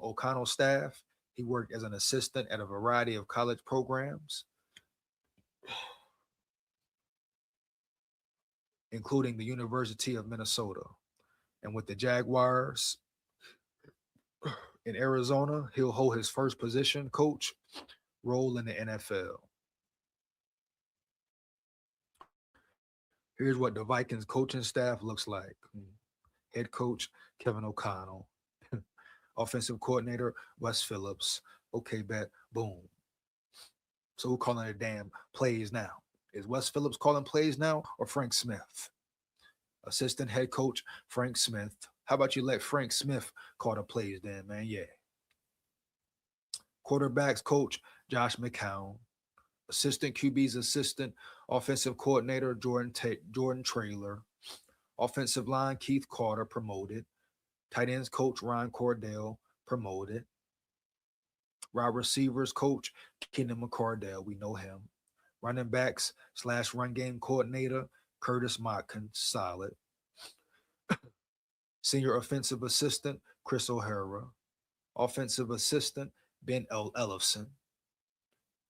O'Connell's staff, he worked as an assistant at a variety of college programs, including the University of Minnesota. And with the Jaguars in Arizona, he'll hold his first position coach role in the NFL. Here's what the Vikings coaching staff looks like. Head coach Kevin O'Connell, offensive coordinator Wes Phillips, Okay, bet. Boom. So who calling the damn plays now? Is Wes Phillips calling plays now or Frank Smith? Assistant head coach Frank Smith. How about you let Frank Smith call the plays then, man? Yeah. Quarterbacks coach Josh McCown. Assistant QB's assistant offensive coordinator Jordan Traylor. Offensive line Keith Carter promoted. Tight ends coach Ryan Cordell promoted. Wide receivers coach Keenan McCardell. We know him. Running backs / run game coordinator Curtis Motkins. Solid. Senior offensive assistant Chris O'Hara. Offensive assistant Ben Ellison.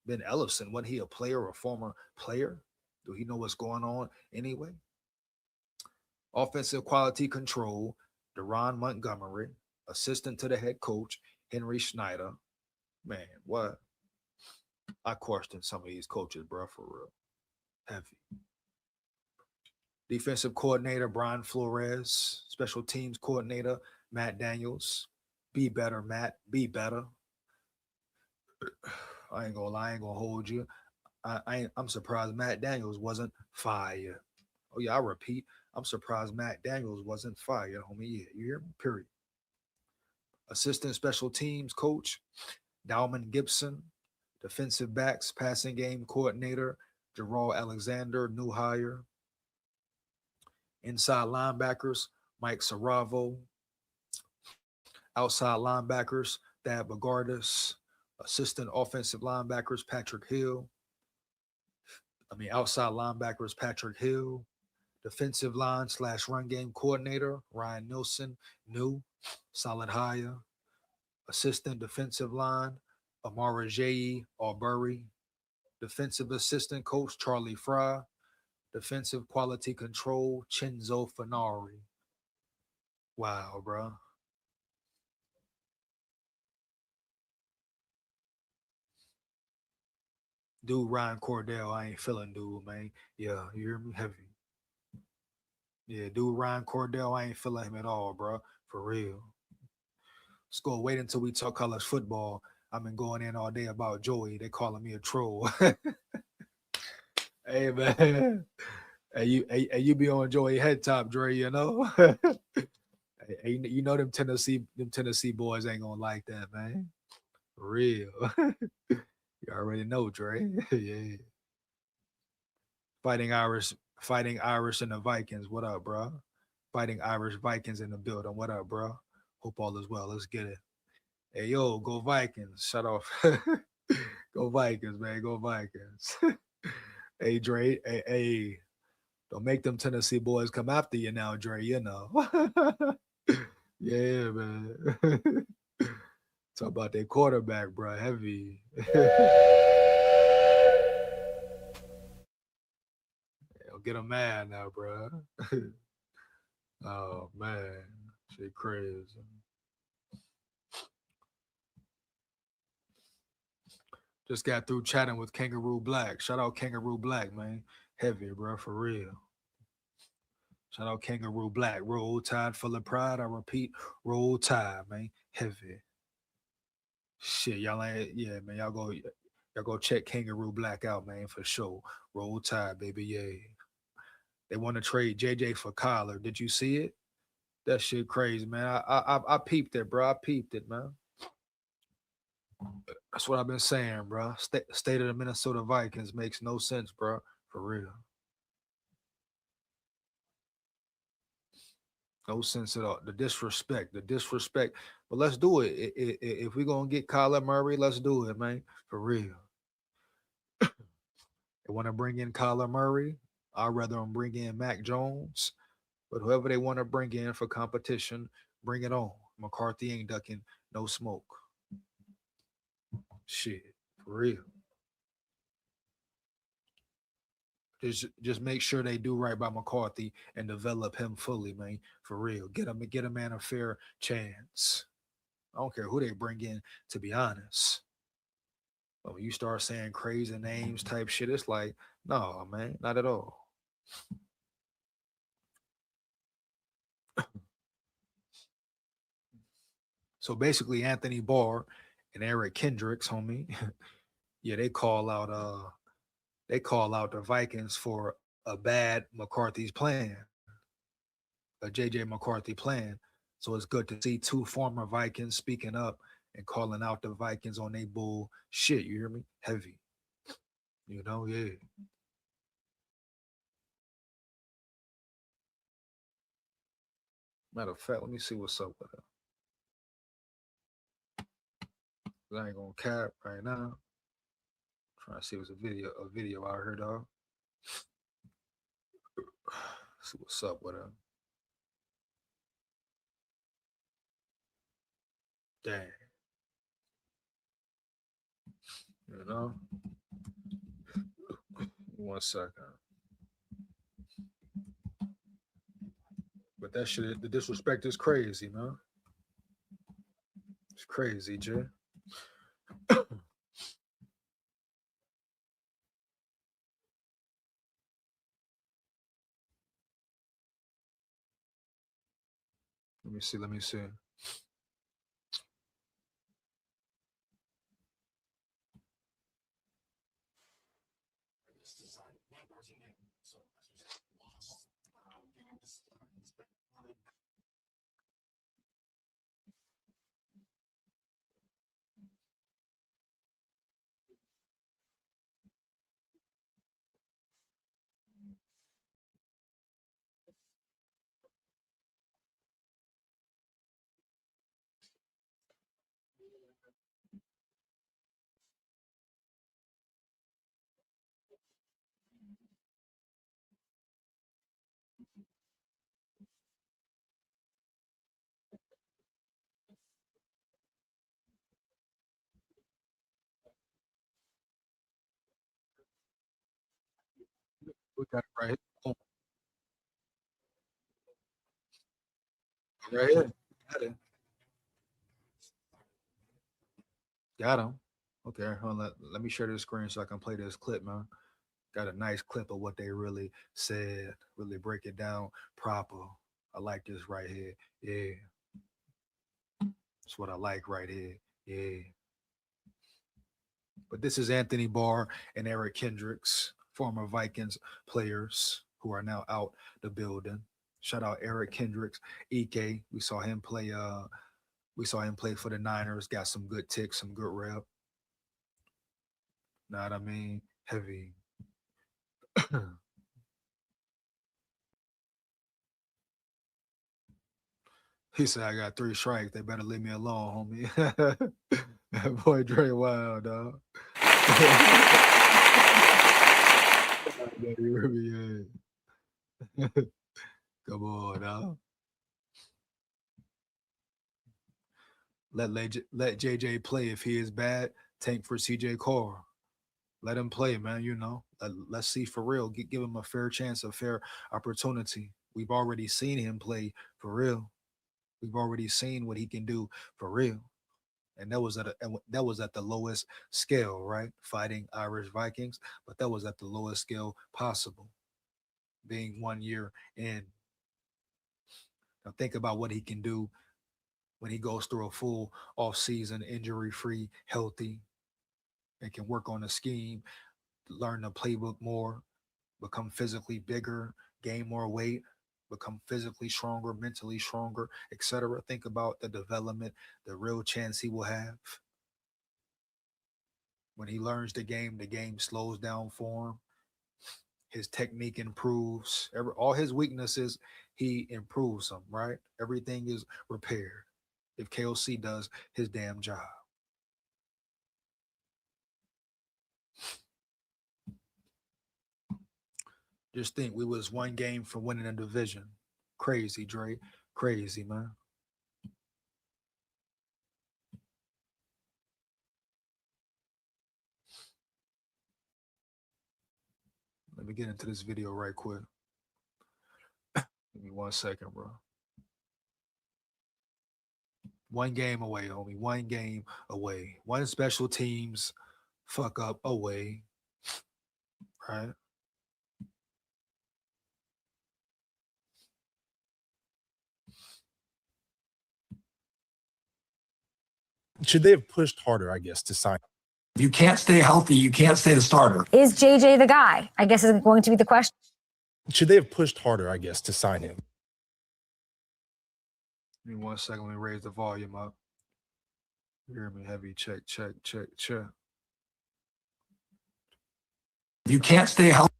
Ben Ellison, wasn't he a player or a former player? Do he know what's going on anyway? Offensive quality control, Deron Montgomery. Assistant to the head coach, Henry Schneider. Man, what? I question some of these coaches, bro, for real. Heavy. Defensive coordinator, Brian Flores. Special teams coordinator, Matt Daniels. Be better, Matt. Be better. I ain't gonna lie, I ain't gonna hold you. I'm surprised Matt Daniels wasn't fired. Oh yeah, I repeat, I'm surprised Matt Daniels wasn't fired, homie. Yeah, you hear me? Period. Assistant special teams coach, Dalman Gibson. Defensive backs passing game coordinator, Gerald Alexander, new hire. Inside linebackers, Mike Saravo. Outside linebackers, Thad Bogardus. Assistant offensive linebackers, Patrick Hill. Outside linebackers, Patrick Hill. Defensive line / run game coordinator, Ryan Nilsson, new, solid hire. Assistant defensive line, Amara J. Albury. Defensive assistant coach, Charlie Fry. Defensive quality control, Chenzo Finari. Wow, bro. Dude, Ryan Cordell, I ain't feeling dude, man. Yeah, you hear me? Heavy. Yeah, dude, Ryan Cordell, I ain't feeling him at all, bro. For real. Let's go wait until we talk college football. I've been going in all day about Joey. They calling me a troll. Hey man. You be on Joey head top, Dre, you know? Hey, you know them Tennessee boys ain't gonna like that, man. For real. You already know, Dre. Yeah. Fighting Irish, fighting Irish and the Vikings. What up, bro? Fighting Irish Vikings in the building. What up, bro? Hope all is well. Let's get it. Hey, yo, go Vikings. Shut off. Go Vikings, man. Go Vikings. Hey, Dre. Hey, don't make them Tennessee boys come after you now, Dre. You know. Yeah, man. Talk about their quarterback, bro. Heavy. Don't get them mad now, bro. Oh man, shit crazy. Just got through chatting with Kangaroo Black. Shout out Kangaroo Black, man. Heavy, bro, for real. Shout out Kangaroo Black. Roll Tide full of pride. I repeat, Roll Tide, man. Heavy. Shit, y'all ain't, yeah, man. Y'all go check Kangaroo Black out, man, for sure. Roll Tide, baby, yeah. They want to trade JJ for Kyler. Did you see it? That shit crazy, man. I peeped it, bro. I peeped it, man. That's what I've been saying, bro. State of the Minnesota Vikings makes no sense, bro. For real. No sense at all. The disrespect, the disrespect. But let's do it. If we're gonna get Kyler Murray, let's do it, man. For real. They want to bring in Kyler Murray. I'd rather them bring in Mac Jones. But whoever they want to bring in for competition, bring it on. McCarthy ain't ducking no smoke. Shit. For real. Just make sure they do right by McCarthy and develop him fully, man. For real. Get a man a fair chance. I don't care who they bring in, to be honest. But when you start saying crazy names type shit, it's like, no, man, not at all. So basically, Anthony Barr and Eric Kendricks, homie. Yeah, they call out the Vikings for a bad McCarthy's plan, a JJ McCarthy plan. So it's good to see two former Vikings speaking up and calling out the Vikings on they bull shit. You hear me? Heavy. You know, yeah. Matter of fact, let me see what's up with it. I ain't gonna cap right now. Trying to see if it's a video I heard of. See what's up with him. Dang. You know? 1 second. But that shit, the disrespect is crazy, man. It's crazy, Jay. Let me see. Let me see. We got it right here. Oh, right here. Got it. Got him. Okay, hold on. Let me share this screen so I can play this clip, man. Got a nice clip of what they really said, really break it down proper. I like this right here. Yeah. That's what I like right here. Yeah. But this is Anthony Barr and Eric Kendricks, former Vikings players who are now out the building. Shout out Eric Kendricks, EK. We saw him play for the Niners, got some good ticks, some good rep. Know what I mean? Heavy. He said, I got 3 strikes. They better leave me alone, homie. That boy Dre Wild, dog. Come on, dog. Let JJ play. If he is bad, tank for CJ Carr. Let him play, man. You know, let's see for real. Give him a fair chance, a fair opportunity. We've already seen him play for real. We've already seen what he can do for real. And that was at the lowest scale, right? Fighting Irish Vikings, but that was at the lowest scale possible, being 1 year in. Now think about what he can do when he goes through a full off season, injury free, healthy, and can work on the scheme, learn the playbook more, become physically bigger, gain more weight, become physically stronger, mentally stronger, etc. Think about the development, the real chance he will have. When he learns the game slows down for him. His technique improves. All his weaknesses, he improves them, right? Everything is repaired if KOC does his damn job. Just think, we was 1 game from winning a division. Crazy, Dre. Crazy, man. Let me get into this video right quick. Give me 1 second, bro. 1 game away, homie. 1 game away. One special teams fuck up away. Right? Should they have pushed harder, I guess, to sign? If you can't stay healthy, you can't stay the starter. Is JJ the guy? I guess is going to be the question. Should they have pushed harder, I guess, to sign him? Give me 1 second. Let me raise the volume up. You hear me? Heavy check, check, check, check. If you can't stay healthy.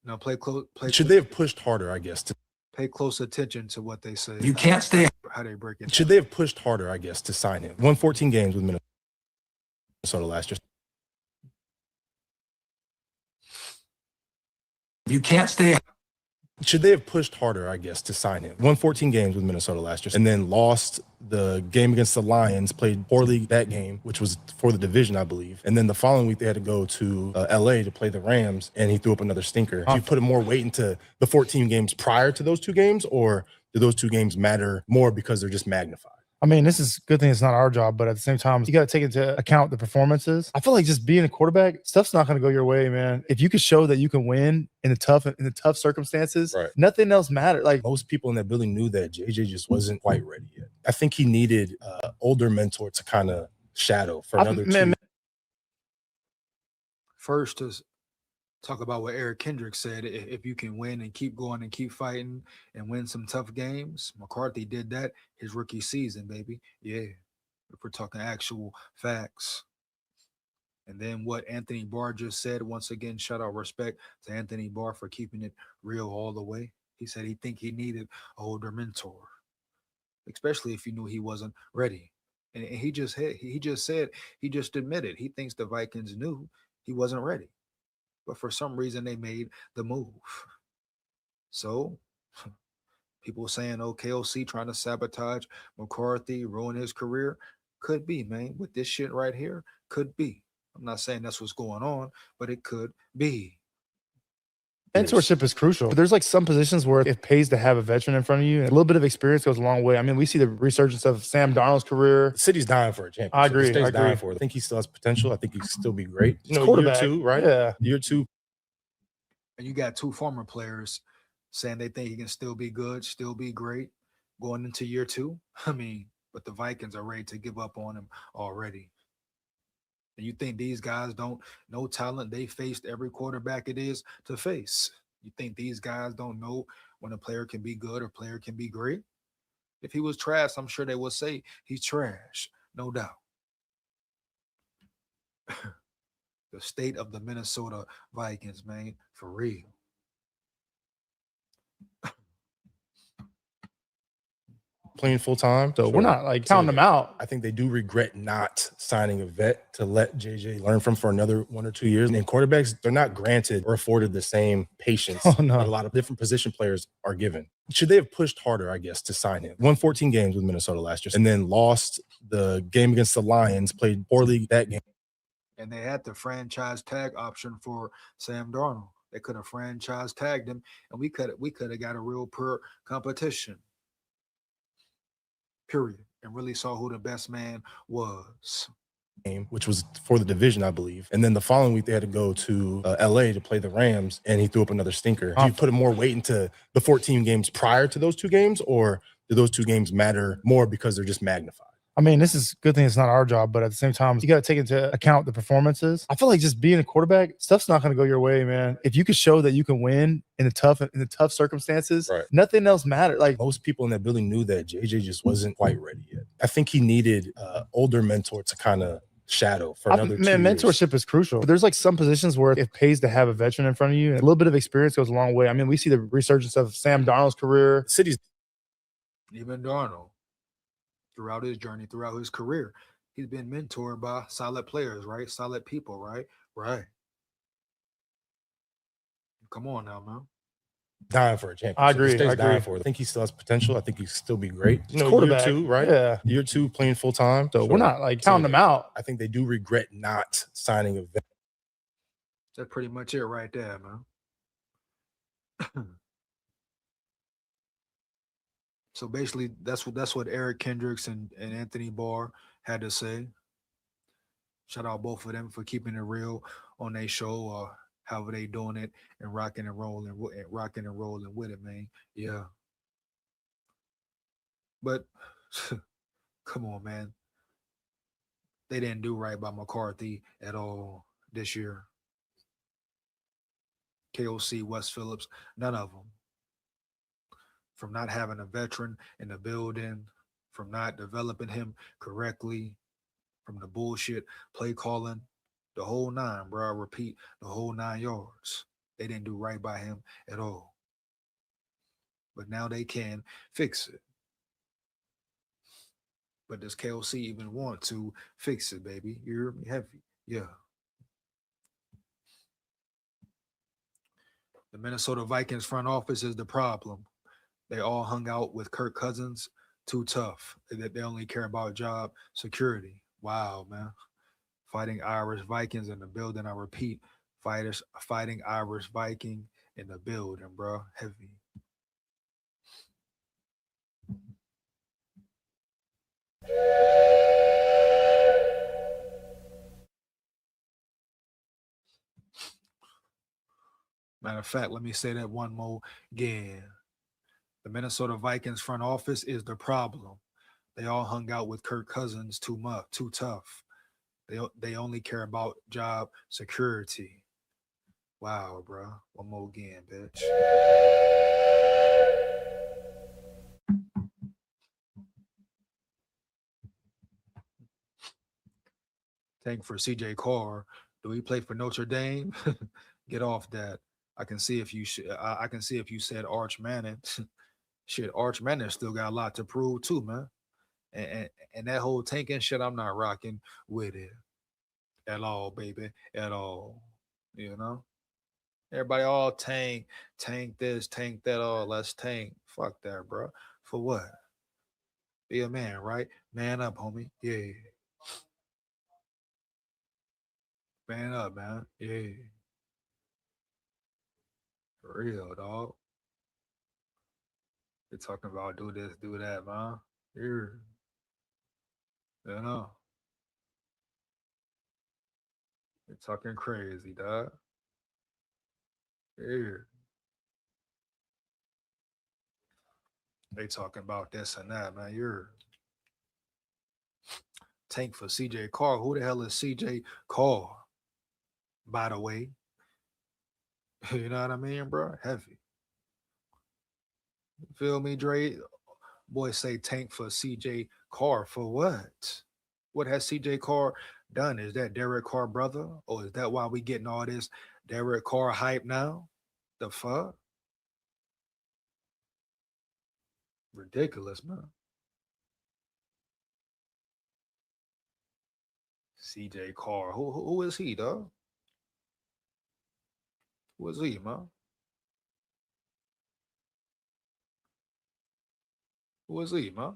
Now play close. Should they have pushed harder, I guess, to pay close attention to what they say. You can't stay. How they break it. Should they have pushed harder, I guess, to sign him? Won 14 games with Minnesota last year. You can't stay. Should they have pushed harder, I guess, to sign him? Won 14 games with Minnesota last year, and then lost the game against the Lions, played poorly that game, which was for the division, I believe. And then the following week, they had to go to LA to play the Rams, and he threw up another stinker. Do you put more weight into the 14 games prior to those two games, or do those two games matter more because they're just magnified? I mean, this is a good thing it's not our job, but at the same time, you got to take into account the performances. I feel like just being a quarterback, stuff's not going to go your way, man. If you can show that you can win in the tough circumstances, right, nothing else matters. Like, most people in that building knew that JJ just wasn't quite ready yet. I think he needed an older mentor to kind of shadow for another two. First is talk about what Eric Kendricks said. If you can win and keep going and keep fighting and win some tough games, McCarthy did that his rookie season, baby. Yeah, if we're talking actual facts. And then what Anthony Barr just said, once again, shout out respect to Anthony Barr for keeping it real all the way. He said he think he needed an older mentor, especially if he knew he wasn't ready. And he just admitted he thinks the Vikings knew he wasn't ready. But for some reason, they made the move. So people saying, oh, KOC trying to sabotage McCarthy, ruin his career. Could be, man. With this shit right here, could be. I'm not saying that's what's going on, but it could be. Mentorship is crucial. There's like some positions where it pays to have a veteran in front of you. And a little bit of experience goes a long way. I mean, we see the resurgence of Sam Darnold's career. The city's dying for a champion. I agree. The state's dying for it. I think he still has potential. I think he can still be great. You know, quarterback. Year two, right? Yeah. Year two. And you got two former players saying they think he can still be good, still be great going into year two. I mean, but the Vikings are ready to give up on him already. And you think these guys don't know talent they faced every quarterback it is to face? You think these guys don't know when a player can be good or player can be great? If he was trash, I'm sure they would say he's trash, no doubt. The state of the Minnesota Vikings, man, for real. Playing full time. So we're not like counting them out. I think they do regret not signing a vet to let JJ learn from for another 1 or 2 years. And quarterbacks, they're not granted or afforded the same patience that a lot of different position players are given. Should they have pushed harder, I guess, to sign him? Won 14 games with Minnesota last year, and then lost the game against the Lions, played poorly that game. And they had the franchise tag option for Sam Darnold. They could have franchise tagged him, and we could have got a real pure competition. Period. And really saw who the best man was. Which was for the division, I believe. And then the following week, they had to go to LA to play the Rams, and he threw up another stinker. Do you put more weight into the 14 games prior to those two games, or do those two games matter more because they're just magnified? I mean, this is a good thing it's not our job, but at the same time, you got to take into account the performances. I feel like just being a quarterback, stuff's not going to go your way, man. If you can show that you can win in the tough circumstances, right, nothing else matters. Like, most people in that building knew that JJ just wasn't quite ready yet. I think he needed an older mentor to kind of shadow for another 2 years. Mentorship is crucial. There's like some positions where it pays to have a veteran in front of you. And a little bit of experience goes a long way. I mean, we see the resurgence of Sam Darnold's career. The city's even Darnold. Throughout his journey, throughout his career, he's been mentored by solid players, right? Solid people, right? Right. Come on now, man. Dying for a champion. I agree. I think he still has potential. I think he can still be great. You know, quarterback. Year two, right? Yeah. Year two, playing full time. So we're not like counting them out. I think they do regret not signing a vet. That's pretty much it right there, man. So basically, that's what Eric Kendricks and Anthony Barr had to say. Shout out both of them for keeping it real on their show, or however they doing it, and rocking and rolling with it, man. Yeah. But come on, man. They didn't do right by McCarthy at all this year. KOC, West Phillips, none of them. From not having a veteran in the building, from not developing him correctly, from the bullshit play calling, the whole nine, bro. I repeat, the whole 9 yards. They didn't do right by him at all. But now they can fix it. But does KOC even want to fix it, baby? You hear me? Heavy. Yeah. The Minnesota Vikings front office is the problem. They all hung out with Kirk Cousins. Too tough. They only care about job security. Wow, man. Fighting Irish Vikings in the building. I repeat, fighting Irish Viking in the building, bro. Heavy. Matter of fact, let me say that one more again. The Minnesota Vikings front office is the problem. They all hung out with Kirk Cousins too much, too tough. They only care about job security. Wow, bro. One more again, bitch. Tank for CJ Carr. Do he play for Notre Dame? Get off that. I can see if you I can see if you said Arch Manning. Shit, Arch Manning still got a lot to prove too, man. And that whole tanking shit, I'm not rocking with it at all, baby, at all. You know, everybody all tank this, tank that. All let's tank. Fuck that, bro. For what? Be a man, right? Man up, homie. Yeah. Man up, man. Yeah. For real, dog. They're talking about do this, do that, man. Here. You know. They're talking crazy, dog. Here. They talking about this and that, man. You're tank for CJ Carr. Who the hell is CJ Carr? By the way. You know what I mean, bro? Heavy. Feel me, Dre? Boys say tank for CJ Carr. For what? What has CJ Carr done? Is that Derek Carr brother? Or is that why we getting all this Derek Carr hype now? The fuck? Ridiculous, man. CJ Carr. Who is he, dog? Who is he, man? Who is he, man?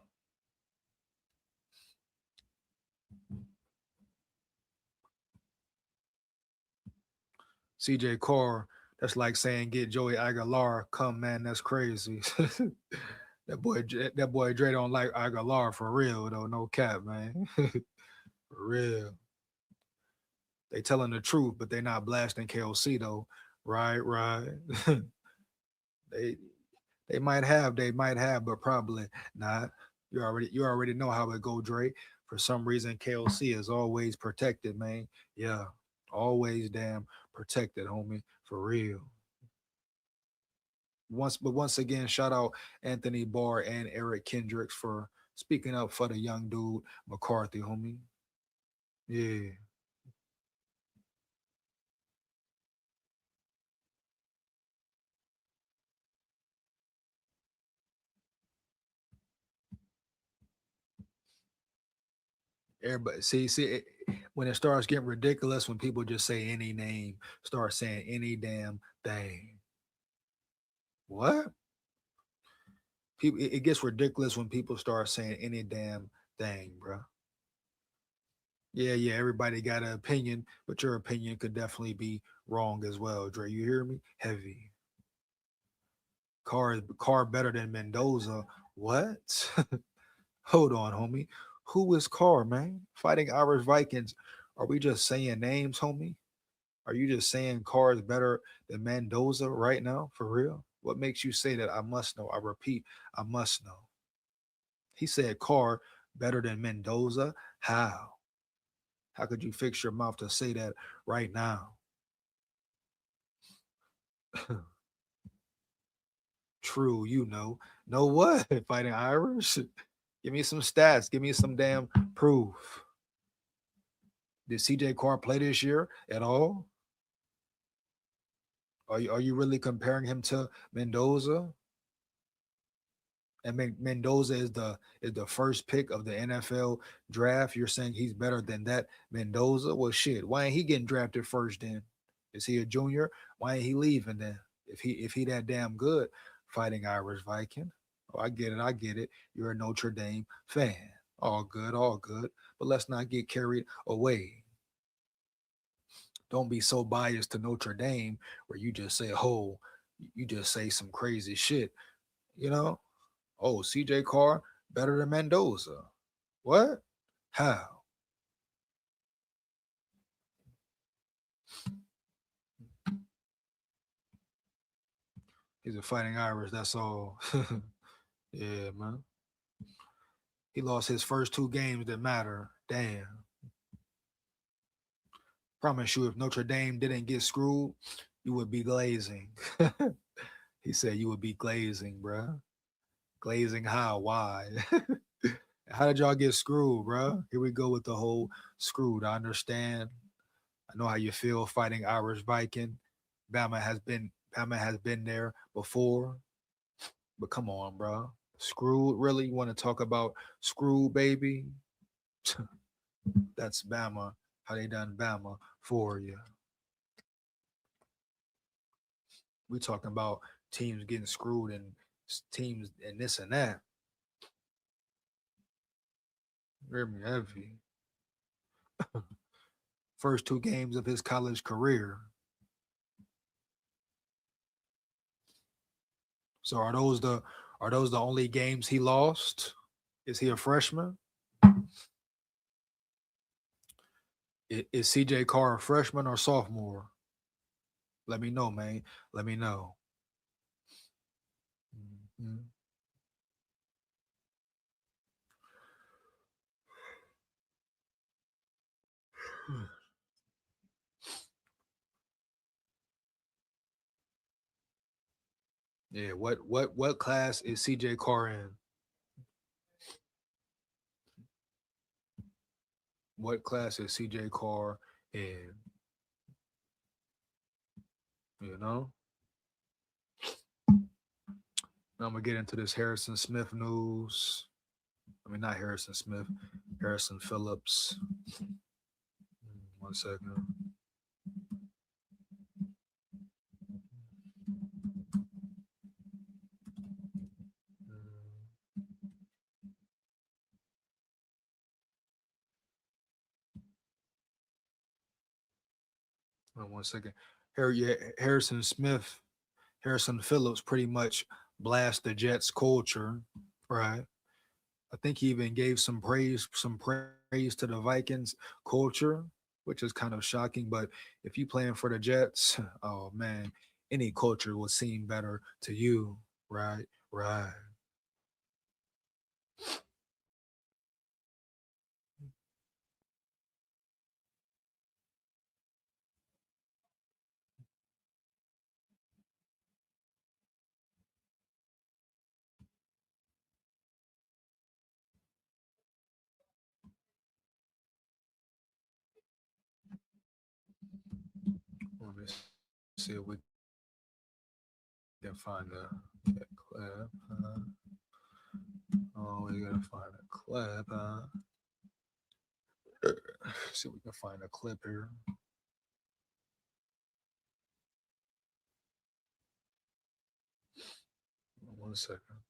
CJ Carr, that's like saying get Joey Aguilar. Come, man, that's crazy. that boy Dre don't like Aguilar for real though. No cap, man. For real. They telling the truth, but they not blasting KOC though. Right. they might have, but probably not. You already know how it go, Dre. For some reason, KOC is always protected, man. Yeah, always damn protected, homie. For real. Once again, shout out Anthony Barr and Eric Kendricks for speaking up for the young dude McCarthy, homie. Yeah. Everybody when it starts getting ridiculous, when people just say any name, start saying any damn thing. What? People, it gets ridiculous when people start saying any damn thing, bro. Yeah, everybody got an opinion, but your opinion could definitely be wrong as well, Dre. You hear me? Heavy. Car better than Mendoza. What? Hold on, homie. Who is Carr, man? Fighting Irish Vikings. Are we just saying names, homie? Are you just saying Carr is better than Mendoza right now? For real? What makes you say that? I must know. I repeat, I must know. He said Carr better than Mendoza. How? How could you fix your mouth to say that right now? True, you know. Know what? Fighting Irish? Give me some stats. Give me some damn proof. Did CJ Carr play this year at all? Are you really comparing him to Mendoza? And Mendoza is the first pick of the NFL draft. You're saying he's better than that Mendoza? Well, shit. Why ain't he getting drafted first then? Is he a junior? Why ain't he leaving then? If he that damn good, Fighting Irish Viking. Oh, I get it. I get it. You're a Notre Dame fan. All good, all good. But let's not get carried away. Don't be so biased to Notre Dame where you just say, oh, you just say some crazy shit. You know? Oh, CJ Carr better than Mendoza. What? How? He's a Fighting Irish. That's all. Yeah, man. He lost his first 2 games that matter. Damn. Promise you, if Notre Dame didn't get screwed, you would be glazing. He said you would be glazing, bruh. Glazing how? Why? How did y'all get screwed, bruh? Here we go with the whole screwed. I understand. I know how you feel fighting Irish Viking. Bama has been there before. But come on, bro. Screwed, really? You want to talk about screwed, baby? That's Bama. How they done Bama for you. We talking about teams getting screwed and teams and this and that. Hear me heavy. First 2 games of his college career. So are those the only games he lost? Is he a freshman? Is CJ Carr a freshman or sophomore? Let me know, man. Let me know. Mm-hmm. Yeah, what class is CJ Carr in? What class is CJ Carr in? You know? Now I'm gonna get into this Harrison Smith news. I mean, not Harrison Smith, Harrison Phillips. 1 second. Hold on 1 second. Harrison Phillips pretty much blast the Jets culture, right? I think he even gave some praise to the Vikings culture, which is kind of shocking. But if you playing for the Jets, oh man, any culture will seem better to you, right? Right. Let me see if we can find the clip. Oh, we gotta find a clip. See if we can find a clip here. 1 second.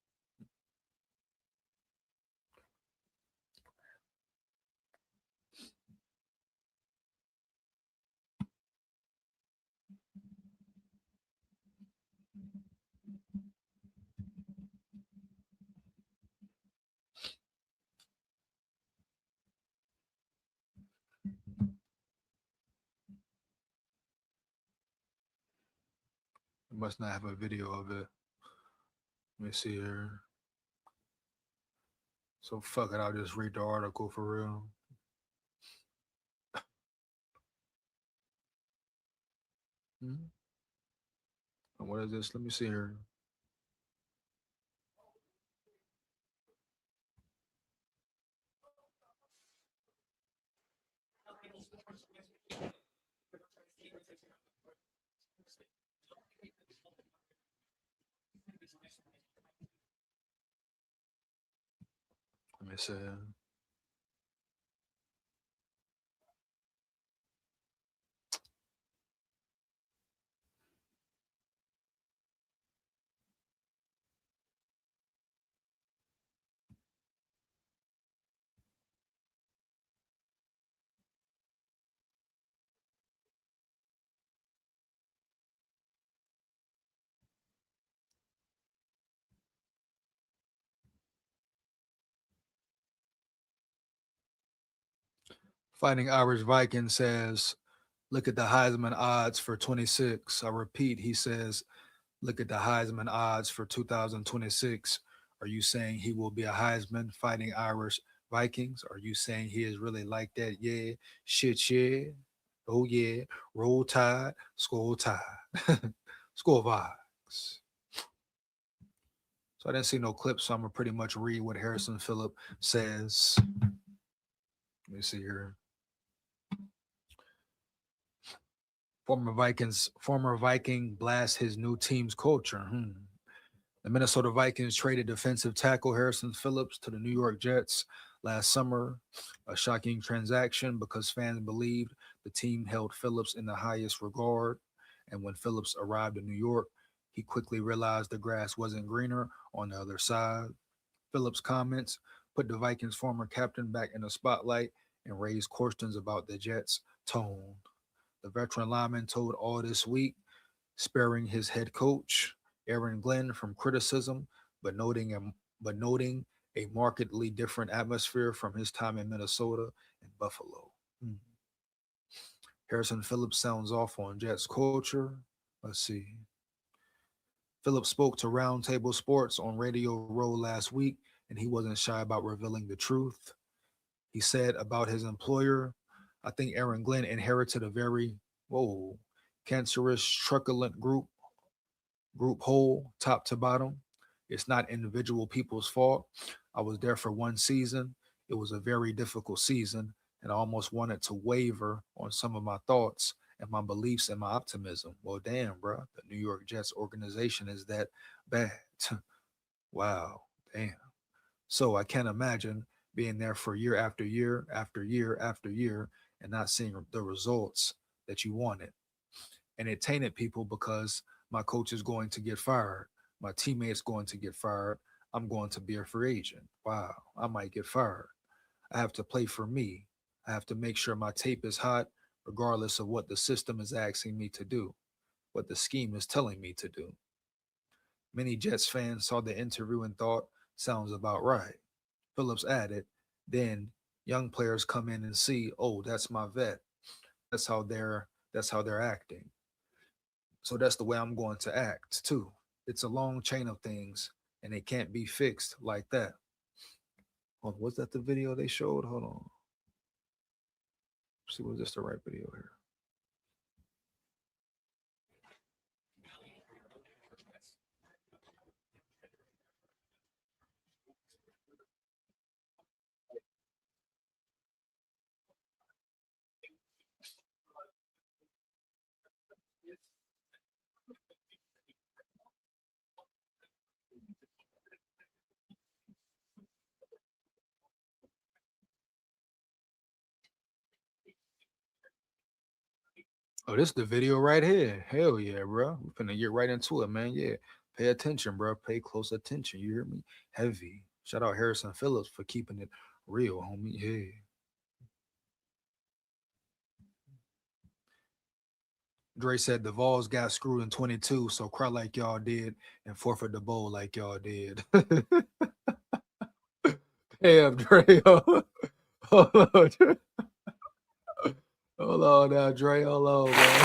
We must not have a video of it. Let me see here. So fuck it, I'll just read the article for real. Hmm? What is this? Let me see here. Let me see. Fighting Irish Viking says, look at the Heisman odds for 26. I repeat, he says, look at the Heisman odds for 2026. Are you saying he will be a Heisman fighting Irish Vikings? Are you saying he is really like that? Yeah. Shit, yeah. Oh, yeah. Roll Tide, Skol Tide. Skol Vikes. So I didn't see no clips, so I'm going to pretty much read what Harrison Phillips says. Let me see here. Former Viking blasts his new team's culture. The Minnesota Vikings traded defensive tackle Harrison Phillips to the New York Jets last summer, a shocking transaction because fans believed the team held Phillips in the highest regard. And when Phillips arrived in New York, he quickly realized the grass wasn't greener on the other side. Phillips' comments put the Vikings' former captain back in the spotlight and raised questions about the Jets' tone. The veteran lineman told All This Week, sparing his head coach, Aaron Glenn, from criticism, but noting a markedly different atmosphere from his time in Minnesota and Buffalo. Harrison Phillips sounds off on Jets culture. Let's see. Phillips spoke to Roundtable Sports on Radio Row last week, and he wasn't shy about revealing the truth. He said about his employer, I think Aaron Glenn inherited a very, cancerous, truculent group whole, top to bottom. It's not individual people's fault. I was there for one season. It was a very difficult season, and I almost wanted to waver on some of my thoughts and my beliefs and my optimism. Well, damn, bro. The New York Jets organization is that bad. Wow, damn. So I can't imagine being there for year after year after year after year and not seeing the results that you wanted. And it tainted people because my coach is going to get fired. My teammates going to get fired. I'm going to be a free agent. Wow, I might get fired. I have to play for me. I have to make sure my tape is hot, regardless of what the system is asking me to do, what the scheme is telling me to do. Many Jets fans saw the interview and thought, sounds about right. Phillips added, then young players come in and see, oh, that's my vet. That's how they're acting. So that's the way I'm going to act too. It's a long chain of things and it can't be fixed like that. Oh, was that the video they showed? Hold on. See, was this the right video here? Oh, this is the video right here. Hell yeah, bro. We're finna get right into it, man. Yeah. Pay attention, bro. Pay close attention. You hear me? Heavy. Shout out Harrison Phillips for keeping it real, homie. Yeah. Dre said the Vols got screwed in 22, so cry like y'all did and forfeit the bowl like y'all did. Damn, Dre. Hold on, Dre. Hold on now, Dre. Hold on, man.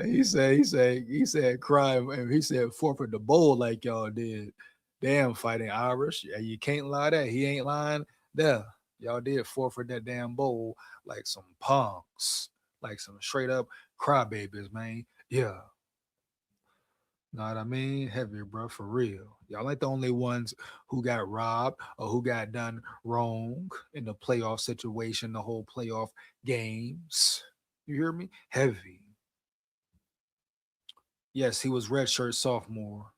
He said crime and he said forfeit the bowl like y'all did. Damn, fighting Irish. Yeah, you can't lie that. He ain't lying there. Y'all did forfeit that damn bowl like some punks, like some straight up crybabies, man. Yeah. Know what I mean? Heavy, bro, for real. Y'all ain't the only ones who got robbed or who got done wrong in the playoff situation, the whole playoff games. You hear me? Heavy. Yes, he was redshirt sophomore.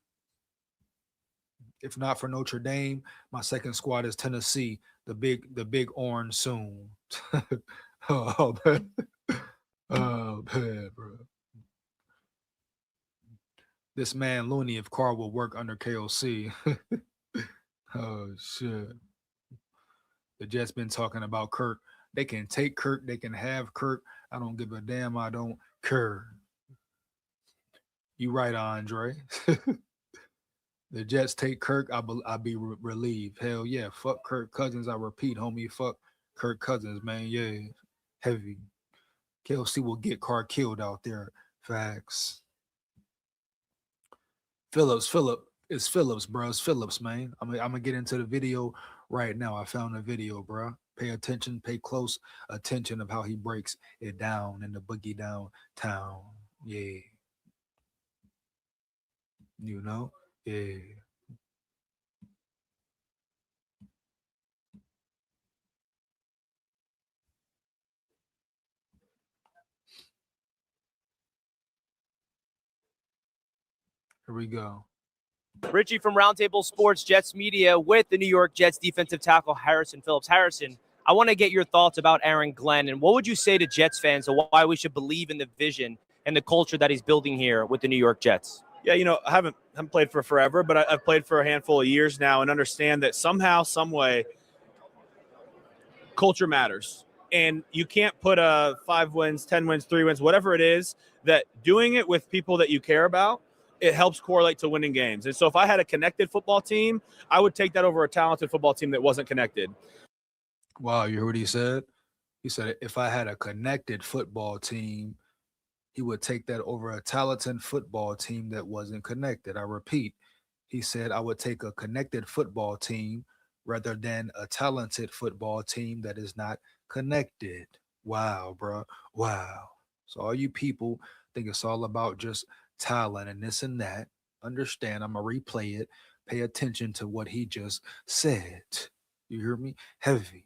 If not for Notre Dame, my second squad is Tennessee, the big orange soon. Oh man. Oh man, bro. This man Looney if Carr will work under KOC. Oh shit. The Jets been talking about Kirk. They can take Kirk, they can have Kirk. I don't give a damn. I don't care. You right, Andre. The Jets take Kirk, I'll be relieved. Hell yeah. Fuck Kirk Cousins. I repeat, homie. Fuck Kirk Cousins, man. Yeah. Heavy. KOC will get Carr killed out there. Facts. Phillips, it's Phillips, bro. It's Phillips, man. I'm gonna get into the video right now. I found the video, bro. Pay attention, pay close attention of how he breaks it down in the boogie downtown. Yeah. You know? Yeah. Here we go. Richie from Roundtable Sports Jets Media with the New York Jets defensive tackle Harrison Phillips. Harrison, I want to get your thoughts about Aaron Glenn, and what would you say to Jets fans of why we should believe in the vision and the culture that he's building here with the New York Jets? Yeah, you know, I haven't played for forever, but I've played for a handful of years now and understand that somehow, some way, culture matters. And you can't put 5 wins, 10 wins, 3 wins, whatever it is, that doing it with people that you care about, it helps correlate to winning games. And so if I had a connected football team, I would take that over a talented football team that wasn't connected. Wow, you heard what he said? He said, if I had a connected football team, he would take that over a talented football team that wasn't connected. I repeat, he said, I would take a connected football team rather than a talented football team that is not connected. Wow, bro. Wow. So all you people think it's all about just talent and this and that. Understand, I'm going to replay it. Pay attention to what he just said. You hear me? Heavy.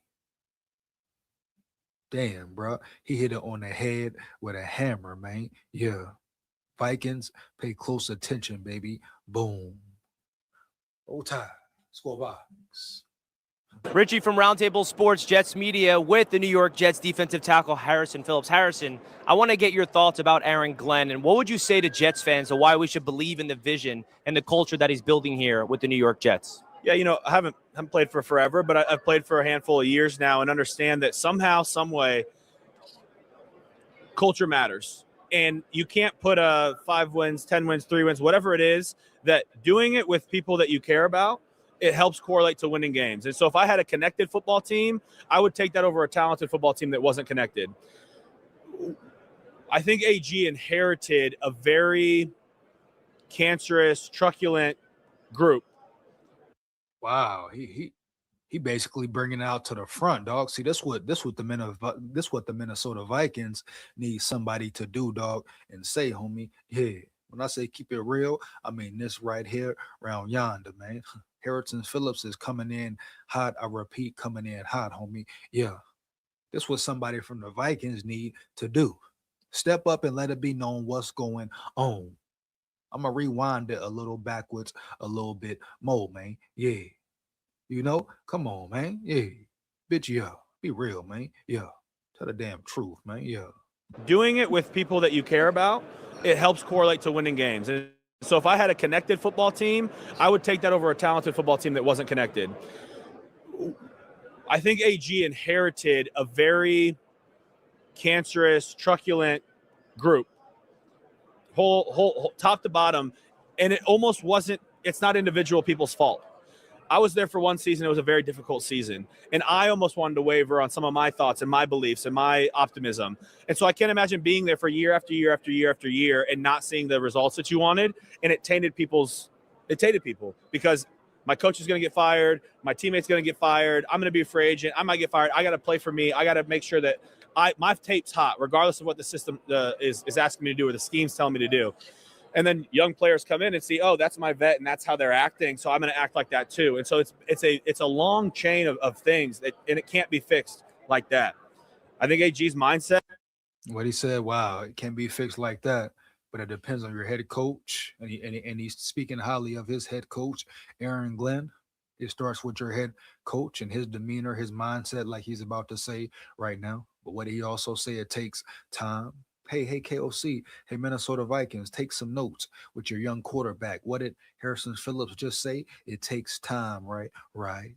Damn, bro. He hit it on the head with a hammer, man. Yeah. Vikings, pay close attention, baby. Boom. Roll Tide. Score box. Richie from Roundtable Sports Jets Media with the New York Jets defensive tackle Harrison Phillips. Harrison, I want to get your thoughts about Aaron Glenn, and what would you say to Jets fans of why we should believe in the vision and the culture that he's building here with the New York Jets? Yeah, you know, I haven't played for forever, but I've played for a handful of years now and understand that somehow, some way, culture matters. And you can't put 5 wins, 10 wins, 3 wins, whatever it is, that doing it with people that you care about, it helps correlate to winning games. And so if I had a connected football team, I would take that over a talented football team that wasn't connected. I think AG inherited a very cancerous, truculent group. Wow, he basically bringing it out to the front, dog. See, this what the Minnesota Vikings need somebody to do, dog, and say, homie, yeah. When I say keep it real, I mean this right here, around yonder, man. Harrison Phillips is coming in hot. I repeat, coming in hot, homie. Yeah, this what somebody from the Vikings need to do. Step up and let it be known what's going on. I'm going to rewind it a little backwards, a little bit more, man. Yeah. You know? Come on, man. Yeah. Bitch, yeah. Be real, man. Yeah. Tell the damn truth, man. Yeah. Doing it with people that you care about, it helps correlate to winning games. And so if I had a connected football team, I would take that over a talented football team that wasn't connected. I think AG inherited a very cancerous, truculent group. Whole top to bottom, and it almost wasn't, it's not individual people's fault. I was there for one season. It was a very difficult season, and I almost wanted to waver on some of my thoughts and my beliefs and my optimism. And so I can't imagine being there for year after year after year after year and not seeing the results that you wanted, and it tainted people because my coach is going to get fired. My teammate's going to get fired. I'm going to be a free agent. I might get fired. I got to play for me. I got to make sure that my tape's hot, regardless of what the system is asking me to do or the scheme's telling me to do. And then young players come in and see, oh, that's my vet, and that's how they're acting, so I'm going to act like that too. And so it's a long chain of things, and it can't be fixed like that. I think AG's mindset. What he said, wow, it can't be fixed like that, but it depends on your head coach, and he's speaking highly of his head coach, Aaron Glenn. It starts with your head coach and his demeanor, his mindset, like he's about to say right now. But what did he also say? It takes time. Hey, KOC, hey, Minnesota Vikings, take some notes with your young quarterback. What did Harrison Phillips just say? It takes time, right? Right.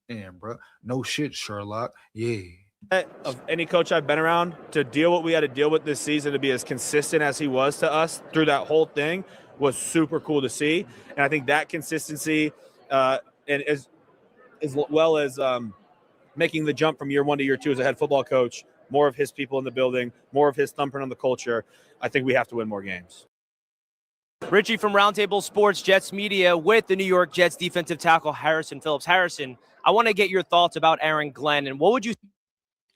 And, bro, no shit, Sherlock. Yeah. Of any coach I've been around to deal what we had to deal with this season, to be as consistent as he was to us through that whole thing, was super cool to see. And I think that consistency, and as well as making the jump from year 1 to year 2 as a head football coach, more of his people in the building, more of his thumbprint on the culture, I think we have to win more games. Richie from Roundtable Sports Jets Media with the New York Jets defensive tackle Harrison Phillips. Harrison, I want to get your thoughts about Aaron Glenn, and what would you?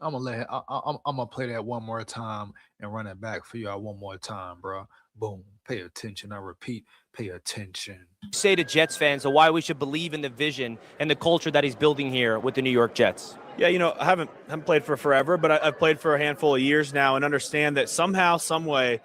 I'm gonna play that one more time and run it back for you all one more time, bro. Boom. Pay attention. I repeat, pay attention. Say to Jets fans of why we should believe in the vision and the culture that he's building here with the New York Jets? Yeah, I haven't played for forever, but I've played for a handful of years now, and understand that somehow, some way,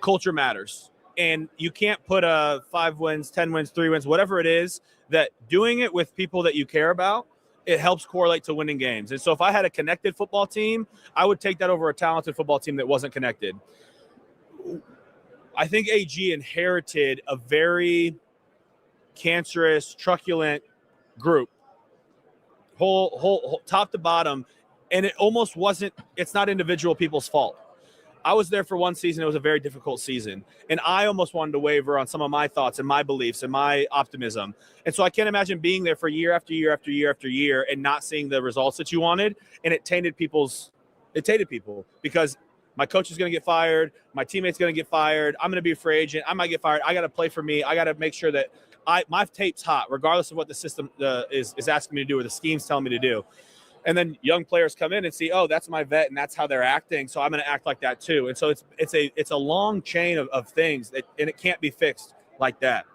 culture matters. And you can't put a 5 wins, 10 wins, 3 wins, whatever it is, that doing it with people that you care about, it helps correlate to winning games. And so if I had a connected football team, I would take that over a talented football team that wasn't connected. I think AG inherited a very cancerous, truculent group, whole top to bottom, and it almost wasn't. It's not individual people's fault. I was there for one season. It was a very difficult season, and I almost wanted to waver on some of my thoughts and my beliefs and my optimism. And so I can't imagine being there for year after year after year after year and not seeing the results that you wanted. And it tainted people because my coach is going to get fired. My teammate's going to get fired. I'm going to be a free agent. I might get fired. I got to play for me. I got to make sure that my tape's hot, regardless of what the system is asking me to do or the scheme's telling me to do. And then young players come in and see, oh, that's my vet, and that's how they're acting, so I'm going to act like that too. And so it's a long chain of things, and it can't be fixed like that.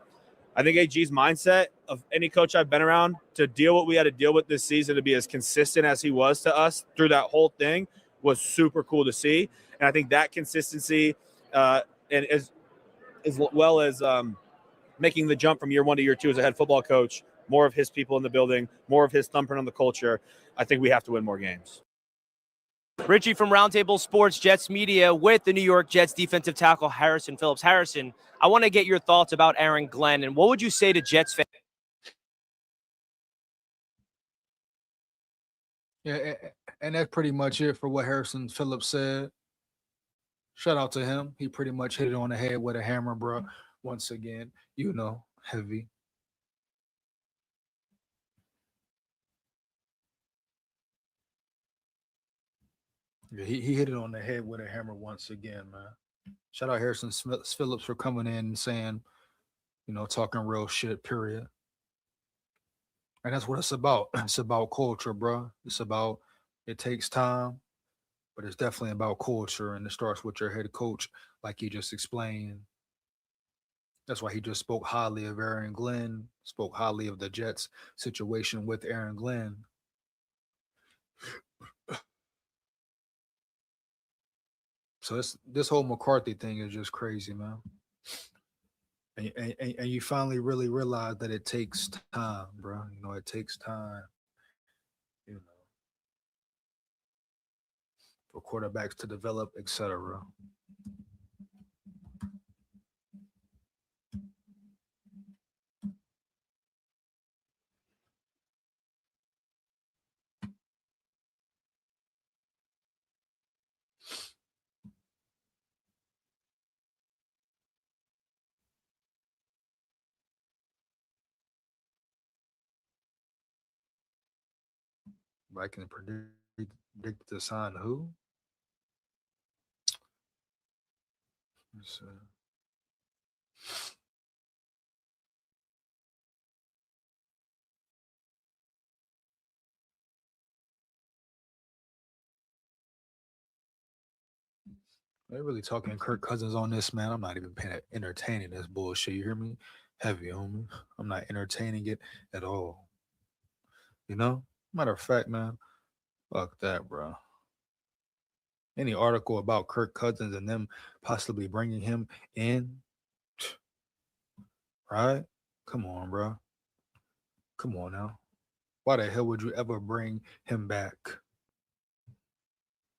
I think AG's mindset of any coach I've been around to deal what we had to deal with this season, to be as consistent as he was to us through that whole thing, was super cool to see. And I think that consistency, and as well as making the jump from year 1 to year 2 as a head football coach, more of his people in the building, more of his thumbprint on the culture, I think we have to win more games. Richie from Roundtable Sports Jets Media with the New York Jets defensive tackle Harrison Phillips. Harrison, I want to get your thoughts about Aaron Glenn, and what would you say to Jets fans? Yeah, and that's pretty much it for what Harrison Phillips said. Shout out to him. He pretty much hit it on the head with a hammer, bro. Once again, heavy. Yeah, he hit it on the head with a hammer once again, man. Shout out Harrison Phillips for coming in and saying, talking real shit, period. And that's what it's about. It's about culture, bro. It's about, it takes time, but it's definitely about culture, and it starts with your head coach, like you just explained. That's why he just spoke highly of Aaron Glenn, spoke highly of the Jets situation with Aaron Glenn. So this whole McCarthy thing is just crazy, man. And you finally really realize that it takes time, bro. It takes time, for quarterbacks to develop, etc. I can predict to sign who? Let's see. They really talking Kirk Cousins on this, man. I'm not even entertaining this bullshit. You hear me? Heavy, homie. I'm not entertaining it at all. You know? Matter of fact, man, fuck that, bro. Any article about Kirk Cousins and them possibly bringing him in, right? Come on, bro. Come on now. Why the hell would you ever bring him back?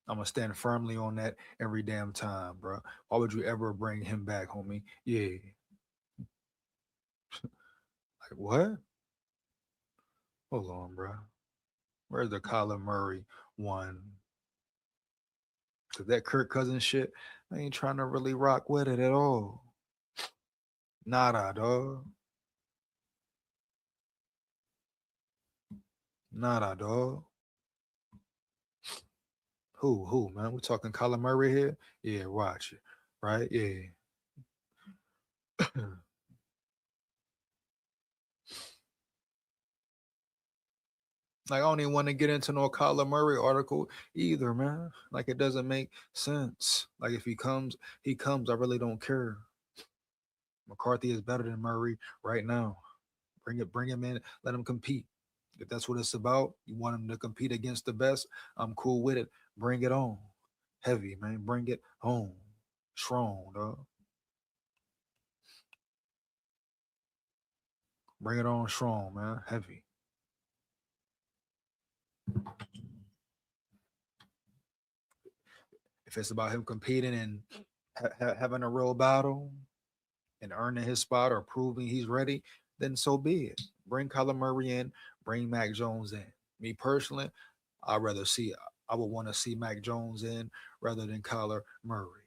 I'm gonna stand firmly on that every damn time, bro. Why would you ever bring him back, homie? Yeah. Like what? Hold on, bro. Where's the Kyler Murray one? Cause that Kirk Cousins shit, I ain't trying to really rock with it at all. Nada, dog. Nada, dog. Who, man? We talking Kyler Murray here? Yeah, watch it. Right? Yeah. Like, I don't even want to get into no Kyler Murray article either, man. Like, it doesn't make sense. Like, if he comes, he comes. I really don't care. McCarthy is better than Murray right now. Bring him in, let him compete. If that's what it's about, you want him to compete against the best, I'm cool with it. Bring it on. Heavy, man. Bring it home. Strong, dog. Bring it on strong, man. Heavy. If it's about him competing and having a real battle and earning his spot or proving he's ready, then so be it. Bring Kyler Murray in, bring Mac Jones in. Me personally, I would want to see Mac Jones in rather than Kyler Murray.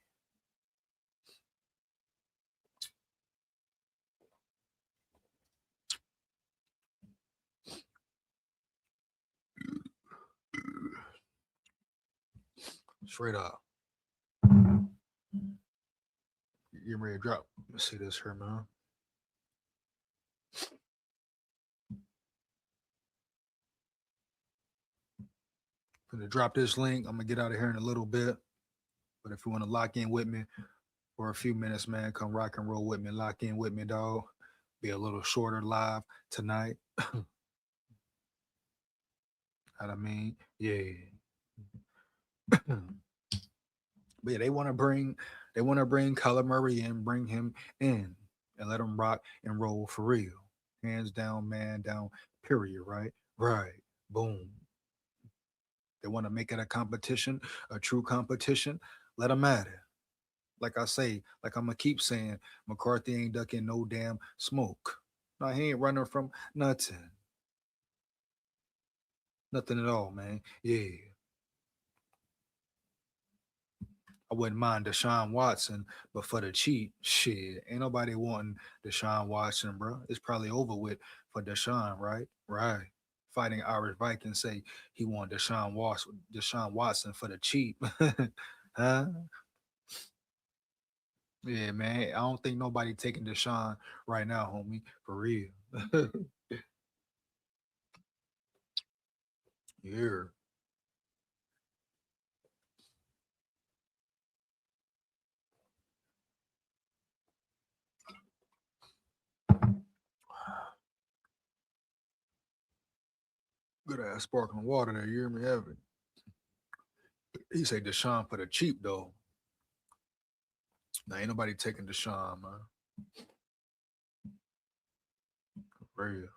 Straight up. You're ready to drop. Let's see this here, man. I'm gonna drop this link. I'm gonna get out of here in a little bit. But if you want to lock in with me for a few minutes, man, come rock and roll with me. Lock in with me, dog. Be a little shorter live tonight. What I mean? Yeah. But yeah, they want to bring Kyler Murray in, bring him in, and let him rock and roll for real. Hands down, man down, period, right? Right. Boom. They want to make it a competition, a true competition. Let them at it. Like I say, like I'm gonna keep saying, McCarthy ain't ducking no damn smoke. No, he ain't running from nothing. Nothing at all, man. Yeah. I wouldn't mind Deshaun Watson, but for the cheat, shit, ain't nobody wanting Deshaun Watson, bro. It's probably over with for Deshaun, right? Right. Fighting Irish Vikings say he want Deshaun Watson for the cheap. Huh? Yeah, man. I don't think nobody taking Deshaun right now, homie. For real. Yeah. Good ass sparkling water there. You hear me, Evan? He say Deshaun for the cheap though. Now ain't nobody taking Deshaun, man. For real.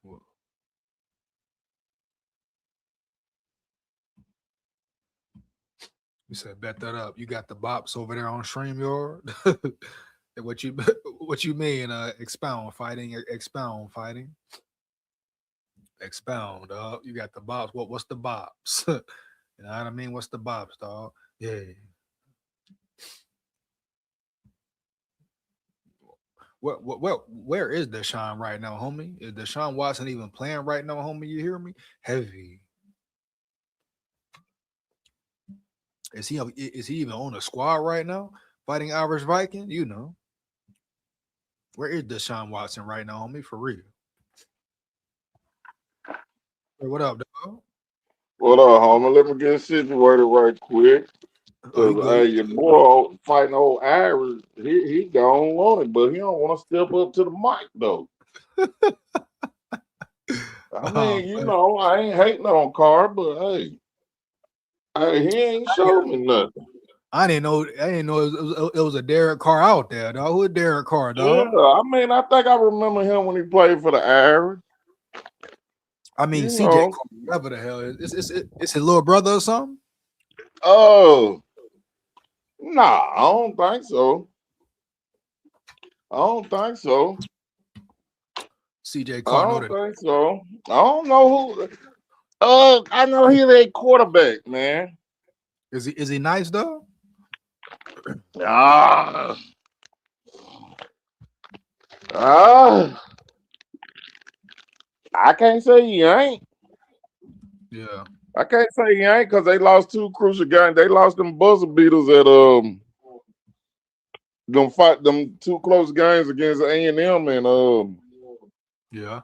Well, you said bet that up. You got the bops over there on StreamYard. what you what you mean? Expound fighting. Expound fighting. Expound, dog. You got the bops. What's the bops? You know what I mean? What's the bops, dog? Yeah. Where is Deshaun right now, homie? Is Deshaun Watson even playing right now, homie? You hear me? Heavy. Is he even on the squad right now? Fighting Irish Viking? You know. Where is Deshaun Watson right now, homie? For real. What up, dog? What up, homie? Let me get situated right quick. Oh, he Cause good. your boy fighting old Irish, he don't want it, but he don't want to step up to the mic though. I mean, you Man. know, I ain't hating on Carr, but hey, he ain't showed me nothing. I didn't know it was a Derek Carr out there, dog. Who is Derek Carr, Yeah, dog? I mean, I think I remember him when he played for the Irish. I mean, You CJ know, Carr, whatever the hell. It's his little brother or something? oh, nah, I don't think so. I don't think so. CJ I Carr, don't think so. I don't know who. I know he's a quarterback, man. Is he nice though? Ah, ah. I can't say he ain't. Yeah. I can't say he ain't because they lost 2 crucial games. They lost them buzzer beaters at them 2 close games against A&M and Yeah.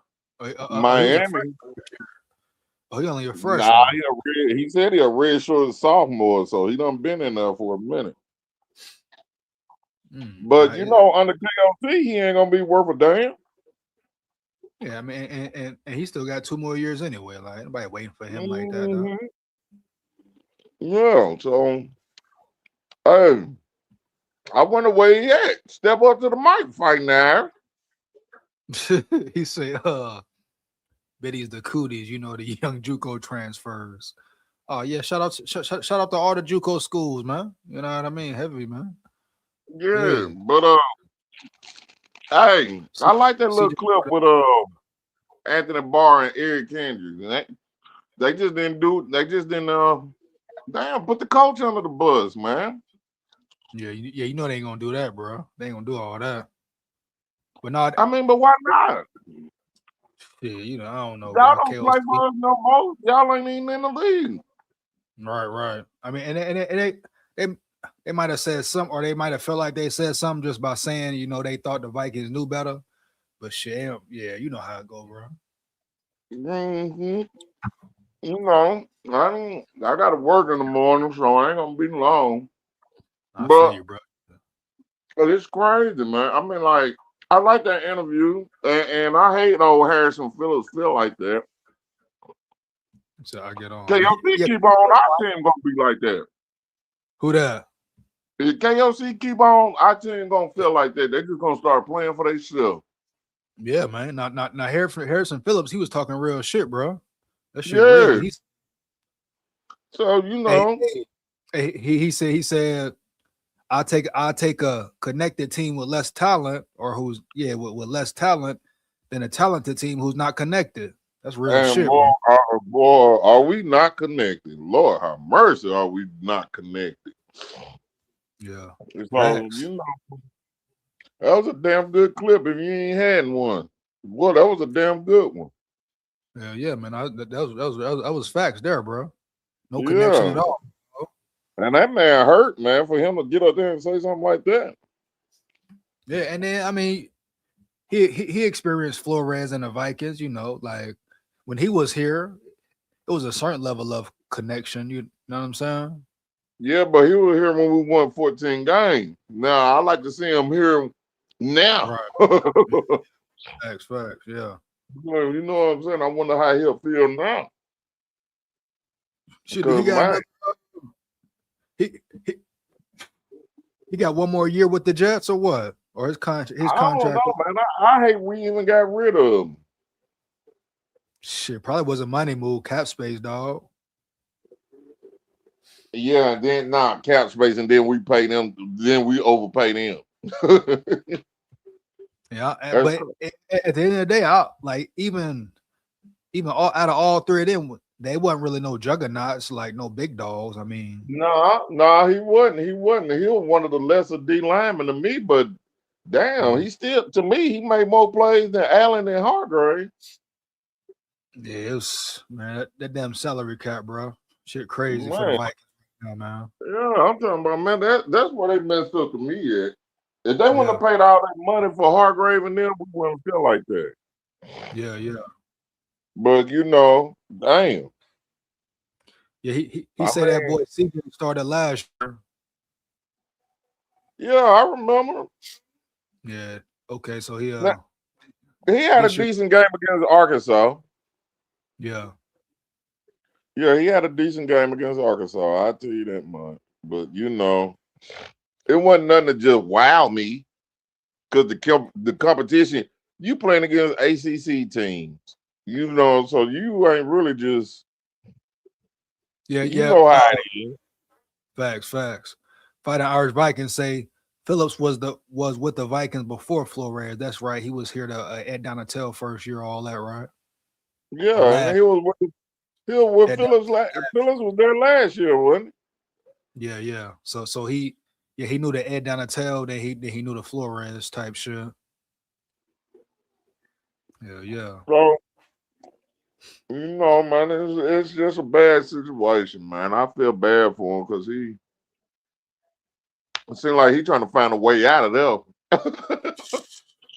Miami. He only a Nah, freshman. he said he a redshirt sophomore, so he done been in there for a minute. But you know, under KLT, he ain't gonna be worth a damn. Yeah, I mean, and he still got 2 more years anyway. Like nobody waiting for him like that, though. Yeah, so hey, I wonder where he at. Step up to the mic fight now. He said, Betty's the cooties, you know, the young JUCO transfers. Oh yeah, shout out to all the JUCO schools, man. You know what I mean? Heavy, man. Yeah, but hey, I like that little clip with Anthony Barr and Eric Kendricks. They just didn't damn, put the coach under the bus, man. Yeah, you know they ain't gonna do that, bro. They ain't gonna do all that. But not. I mean, but why not? Yeah, you know, I don't know, Y'all bro. don't play for us no more. Y'all ain't even in the league. Right. I mean, and they might have said something, or they might have felt like they said something just by saying, you know, they thought the Vikings knew better. But shit, yeah, you know how it go, bro. Mm-hmm. You know, I got to work in the morning, so I ain't gonna be long. I feel you, bro. But it's crazy, man. I mean, like, I like that interview, and I hate old Harrison Phillips feel like that. So I get on. KOC keep on, our team gonna be like that. Who that? If KOC keep on, our team gonna feel like that. They just gonna start playing for themselves. Yeah, man. Not Harrison Phillips. He was talking real shit, bro. That shit real. He's so you know. He said I'll take a connected team with less talent, or who's with less talent than a talented team who's not connected. That's real shit, boy, are we not connected? Lord have mercy, are we not connected? Yeah. So you know, that was a damn good clip. If you ain't had one, boy, that was a damn good one. Yeah, man. That was facts there, bro. No connection at all. And that man hurt, man, for him to get up there and say something like that. Yeah, and then I mean, he experienced Flores and the Vikings. You know, like when he was here, it was a certain level of connection. You know what I'm saying? Yeah, but he was here when we won 14 games. Now I like to see him here now. Right. Facts, yeah. You know what I'm saying? I wonder how he'll feel now. Shit, he got one more year with the Jets or what? Or his contract? I don't know, man. I hate we even got rid of him. Shit, probably was a money move, cap space, dog. Yeah, then cap space, and then we pay them. Then we overpay them. Yeah, but at the end of the day, even out of all 3 of them, they wasn't really no juggernauts, like no big dogs. I mean, no, he wasn't. He wasn't. He was one of the lesser D linemen to me, but damn, he still, to me, he made more plays than Allen and Hargrave. Yeah, it was, man, that damn salary cap, bro. Shit crazy for the Vikings. Man. Yeah, I'm talking about, man, that's where they messed up to me at. If they wouldn't have paid all that money for Hargrave and them, we wouldn't feel like that. Yeah. But you know, damn. Yeah, he I said that mean, boy CJ started last year. yeah, I remember. Yeah. Okay, so he Now, he had a this year, decent game against Arkansas. yeah. Yeah, he had a decent game against Arkansas. I'll tell you that much. But you know, it wasn't nothing to just wow me because the competition you playing against ACC teams. You know, so you ain't really just Yeah, you yeah. know how it is. Facts. Fighting Irish Vikings say Phillips was with the Vikings before Flores. That's right. He was here to Ed Donatel first year, all that, right? Or Yeah, and last he was with Ed Phillips. Phillips was there last year, wasn't Yeah. So he knew the Ed Donatel, then he knew the Flores type shit. Yeah. he? So you know, man, it's just a bad situation, man. I feel bad for him because it seems like he's trying to find a way out of there.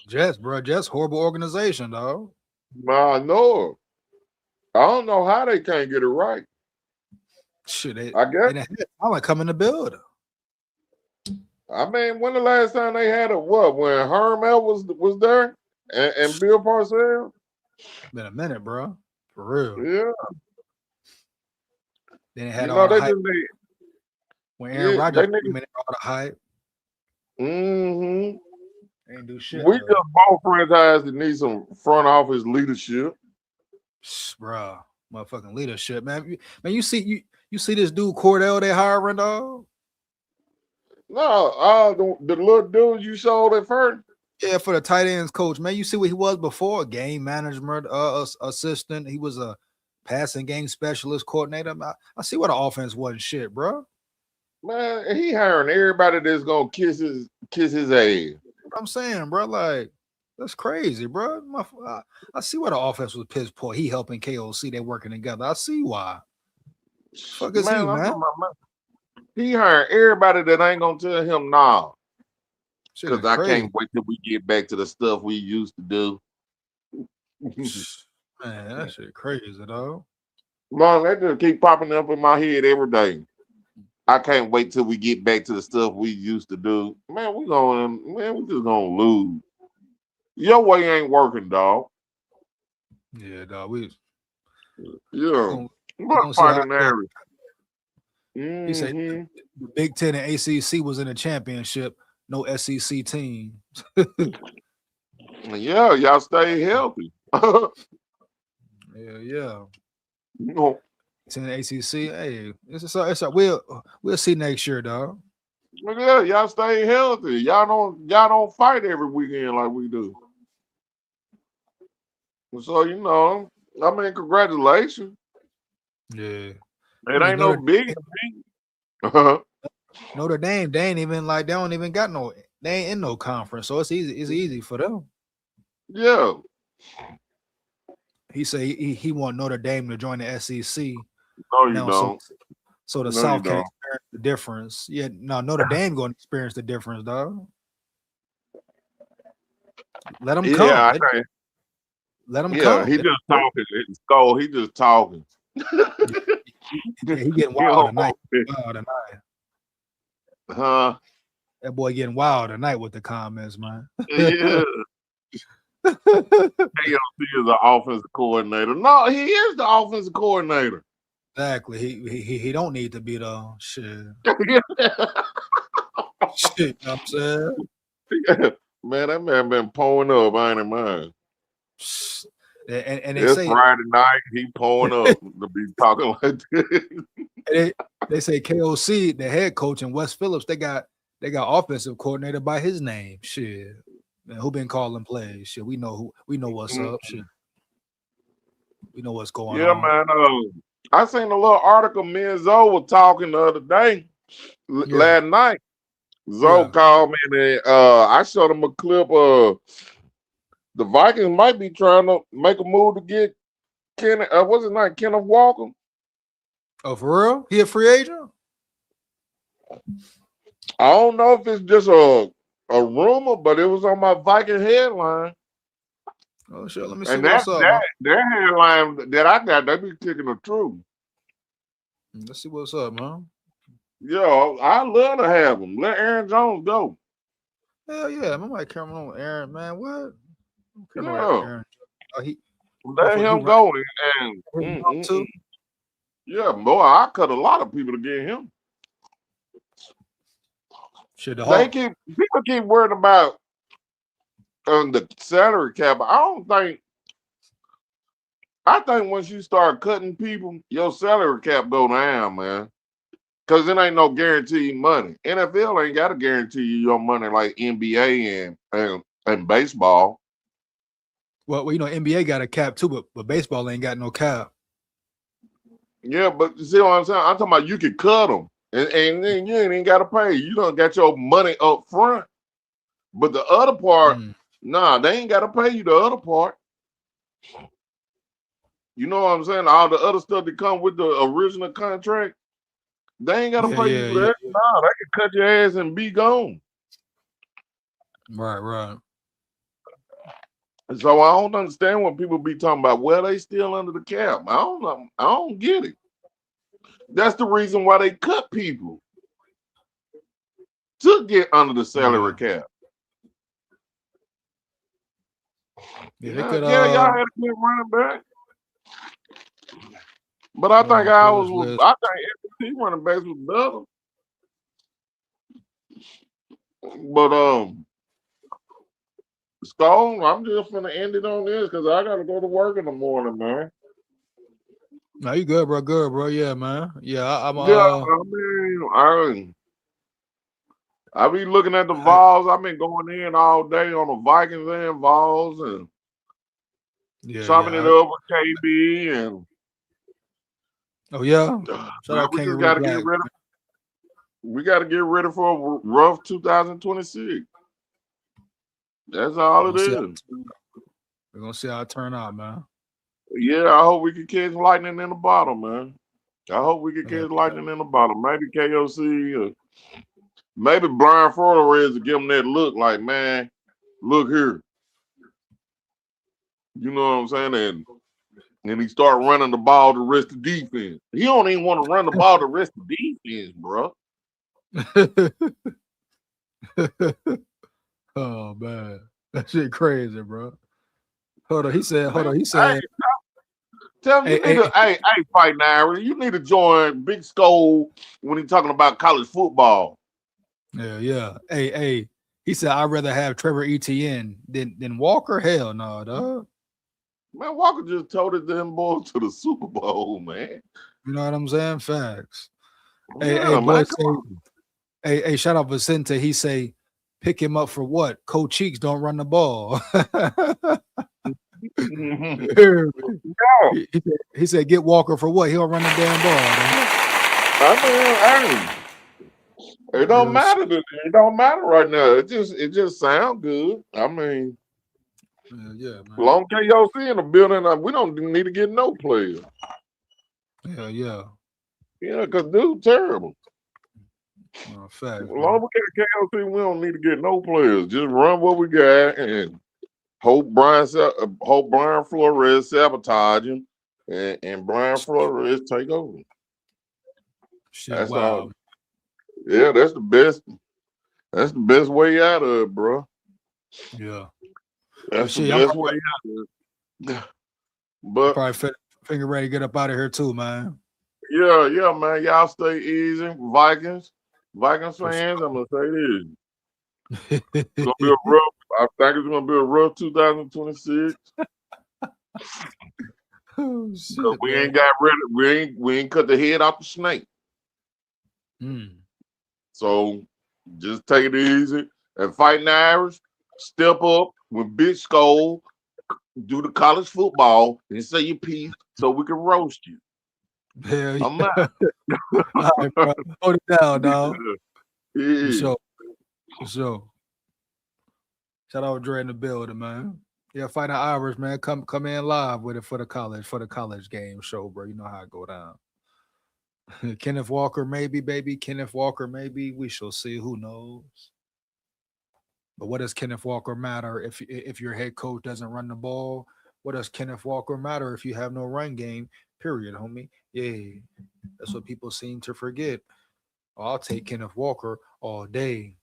Jets, horrible organization, dog. I know. I don't know how they can't get it right. Shit, I guess. I like coming to build. I mean, when the last time they had what? When Herm L was there and Bill Parcells? Been a minute, bro. For real. Yeah. Then it had You all know, the they hype. just need. When Aaron Rodgers came in, all the hype. Mm-hmm. They ain't do shit. We just both franchises that need some front office leadership. Bro, motherfucking leadership, man. Man, you see this dude Cordell they hiring, dog? No, the little dude you showed at first. Yeah, for the tight ends coach, man. You see what he was before? Game management assistant. He was a passing game specialist coordinator. I see what the offense wasn't shit, bro. Man, he hiring everybody that's gonna kiss his ass. What I'm saying, bro, like that's crazy, bro. I see why the offense was piss poor. He helping KOC, they working together. I see why. Fuck is he, man? He hiring everybody that ain't gonna tell him no. Because I can't wait till we get back to the stuff we used to do. Man, that shit crazy, though. Man, that just keep popping up in my head every day. I can't wait till we get back to the stuff we used to do. Man, we just gonna lose. Your way ain't working, dog. Yeah, dog. We're gonna fighting there. He said the Big Ten and ACC was in a championship, no SEC team. Yeah, y'all stay healthy. Yeah. No. It's in the ACC. Hey, we'll see next year, dog. Yeah, y'all stay healthy. Y'all don't fight every weekend like we do. So you know, I mean, congratulations. Yeah. It ain't no big. Notre Dame, they ain't even like they don't even got they ain't in no conference, so it's easy. It's easy for them. Yeah. He said he want Notre Dame to join the SEC. No, you don't. So the South can experience the difference. Yeah, no, Notre Dame going to experience the difference, dog. Let them come. Yeah, let them come. Yeah, he just talking. SKOL, he just talking. Yeah, he getting wild tonight. Huh? That boy getting wild tonight with the comments, man. Yeah. KOC is the offensive coordinator. No, he is the offensive coordinator. Exactly. He don't need to be though. Shit. Shit, you know what I'm saying? Man, that man been pulling up, I ain't in mind. And they it's say Friday night, he pulling up to be talking like this. They say KOC, the head coach, in West Phillips, they got offensive coordinator by his name. Shit. Man, who been calling plays? Shit, we know what's up. Shit. We know what's going on. Yeah, man. I seen a little article me and Zoe were talking the other day, last night. Zoe called me and I showed him a clip of the Vikings might be trying to make a move to get what's his name? Kenneth Walker. Oh, for real? He a free agent? I don't know if it's just a rumor, but it was on my Viking headline. Oh shit, let me see And what's up, man. that headline that I got, they be kicking the truth. Let's see what's up, man. Yo, I love to have him. Let Aaron Jones go. Hell yeah, man. Like Cameron Aaron, man. What? Yeah. Aaron. He Let him go. And too. yeah, boy, I cut a lot of people to get him. Shit, People keep worrying about the salary cap. I think once you start cutting people, your salary cap go down, man. Because it ain't no guaranteed money. NFL ain't got to guarantee you your money like NBA and baseball. Well, you know, NBA got a cap too, but baseball ain't got no cap. Yeah, but you see what I'm saying? I'm talking about you can cut them. And then you ain't got to pay. You don't got your money up front. But the other part, nah, they ain't got to pay you the other part. You know what I'm saying? All the other stuff that come with the original contract, they ain't got to pay you for that. Nah, they can cut your ass and be gone. Right. So I don't understand when people be talking about, well, they still under the cap. I don't know. I don't get it. That's the reason why they cut people to get under the salary cap. Yeah, y'all had a good running back. But I think I think running backs was better. But SKOL, I'm just gonna end it on this because I gotta go to work in the morning, man. No, you good, bro. Good, bro. Yeah, man. Yeah, I be looking at the Vols. I've been going in all day on the Vikings and Vols and chopping it up with KB and. Oh yeah. We just gotta get ready. We gotta get ready for a rough 2026. That's all it is. We're gonna see how it turn out, man. Yeah, I hope we can catch lightning in the bottle, man. I hope we can catch lightning in the bottle. Maybe KOC or maybe Brian Flores will give him that look like, man, look here. You know what I'm saying? And he start running the ball to rest the defense. He don't even want to run the ball to rest the defense, bro. Oh man, that shit crazy, bro. Hold on, he said. Tell me, hey, Fight Now, you need to join Big SKOL when he's talking about college football. Yeah. Hey, he said I'd rather have Trevor Etienne than Walker. Hell no, dog. Man, Walker just toted them boys to the Super Bowl, man. You know what I'm saying? Facts. Yeah, boy, hey, shout out Vicente. He say, pick him up for what? Coach Cheeks don't run the ball. He said, get Walker for what? He'll run the damn ball. It don't matter. It don't matter right now. It just sounds good. I mean, yeah, man. Long KOC in the building, we don't need to get no players. Yeah. Yeah, because dude terrible. Fact. Long as we get KOC, we don't need to get no players. Just run what we got and hope Brian Flores sabotage him and Brian Flores take over. Shit, that's wow. all. Yeah, that's the best. That's the best way out of it, bro. Yeah. That's the best way out of it. But probably finger ready to get up out of here too, man. Yeah, man. Y'all stay easy. Vikings fans, I'm gonna say this. It's gonna be I think it's gonna be a rough 2026. Oh, shit, we ain't got rid of we ain't cut the head off the snake. So just take it easy and Fighting Irish, step up with Big SKOL, do the college football and say your piece so we can roast you. Hell yeah. I'm out. All right, bro. Hold it down, dog. Yeah. For sure. Shout out Dre in the building, man. Yeah, Fighting Irish, man. Come in live with it for the college game show, bro. You know how it go down. Kenneth Walker, maybe, baby. Kenneth Walker, maybe. We shall see. Who knows? But what does Kenneth Walker matter if your head coach doesn't run the ball? What does Kenneth Walker matter if you have no run game? Period, homie. Yeah, that's what people seem to forget. Oh, I'll take Kenneth Walker all day.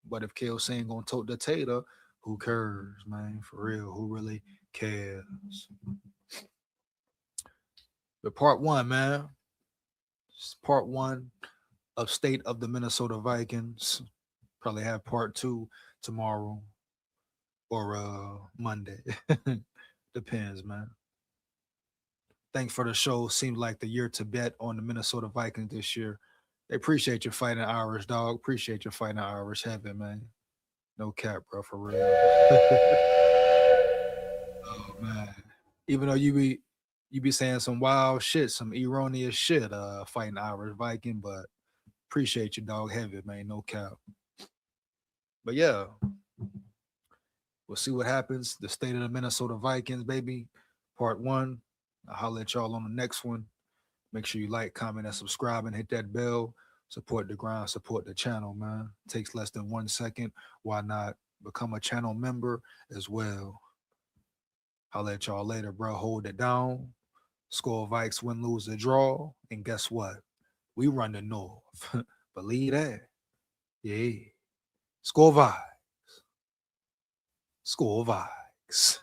But if Kale ain't gonna tote the tater, who cares, man? For real, who really cares? But part one, man. It's part one of State of the Minnesota Vikings. Probably have part two tomorrow or Monday. Depends, man. Thanks for the show. Seems like the year to bet on the Minnesota Vikings this year. They appreciate you fighting Irish, dog. Appreciate you fighting Irish heaven, man. No cap, bro, for real. Oh man. Even though you be saying some wild shit, some erroneous shit, fighting Irish Viking, but appreciate you, dog, heavy, man. No cap. But yeah, we'll see what happens. The State of the Minnesota Vikings, baby. Part one. I'll holler at y'all on the next one. Make sure you like, comment, and subscribe, and hit that bell. Support the grind, support the channel, man. It takes less than 1 second. Why not become a channel member as well? Holler at y'all later, bro. Hold it down. SKOL Vikes, win, lose, or draw. And guess what? We run the North. Believe that. Yeah. SKOL Vikes. SKOL Vikes.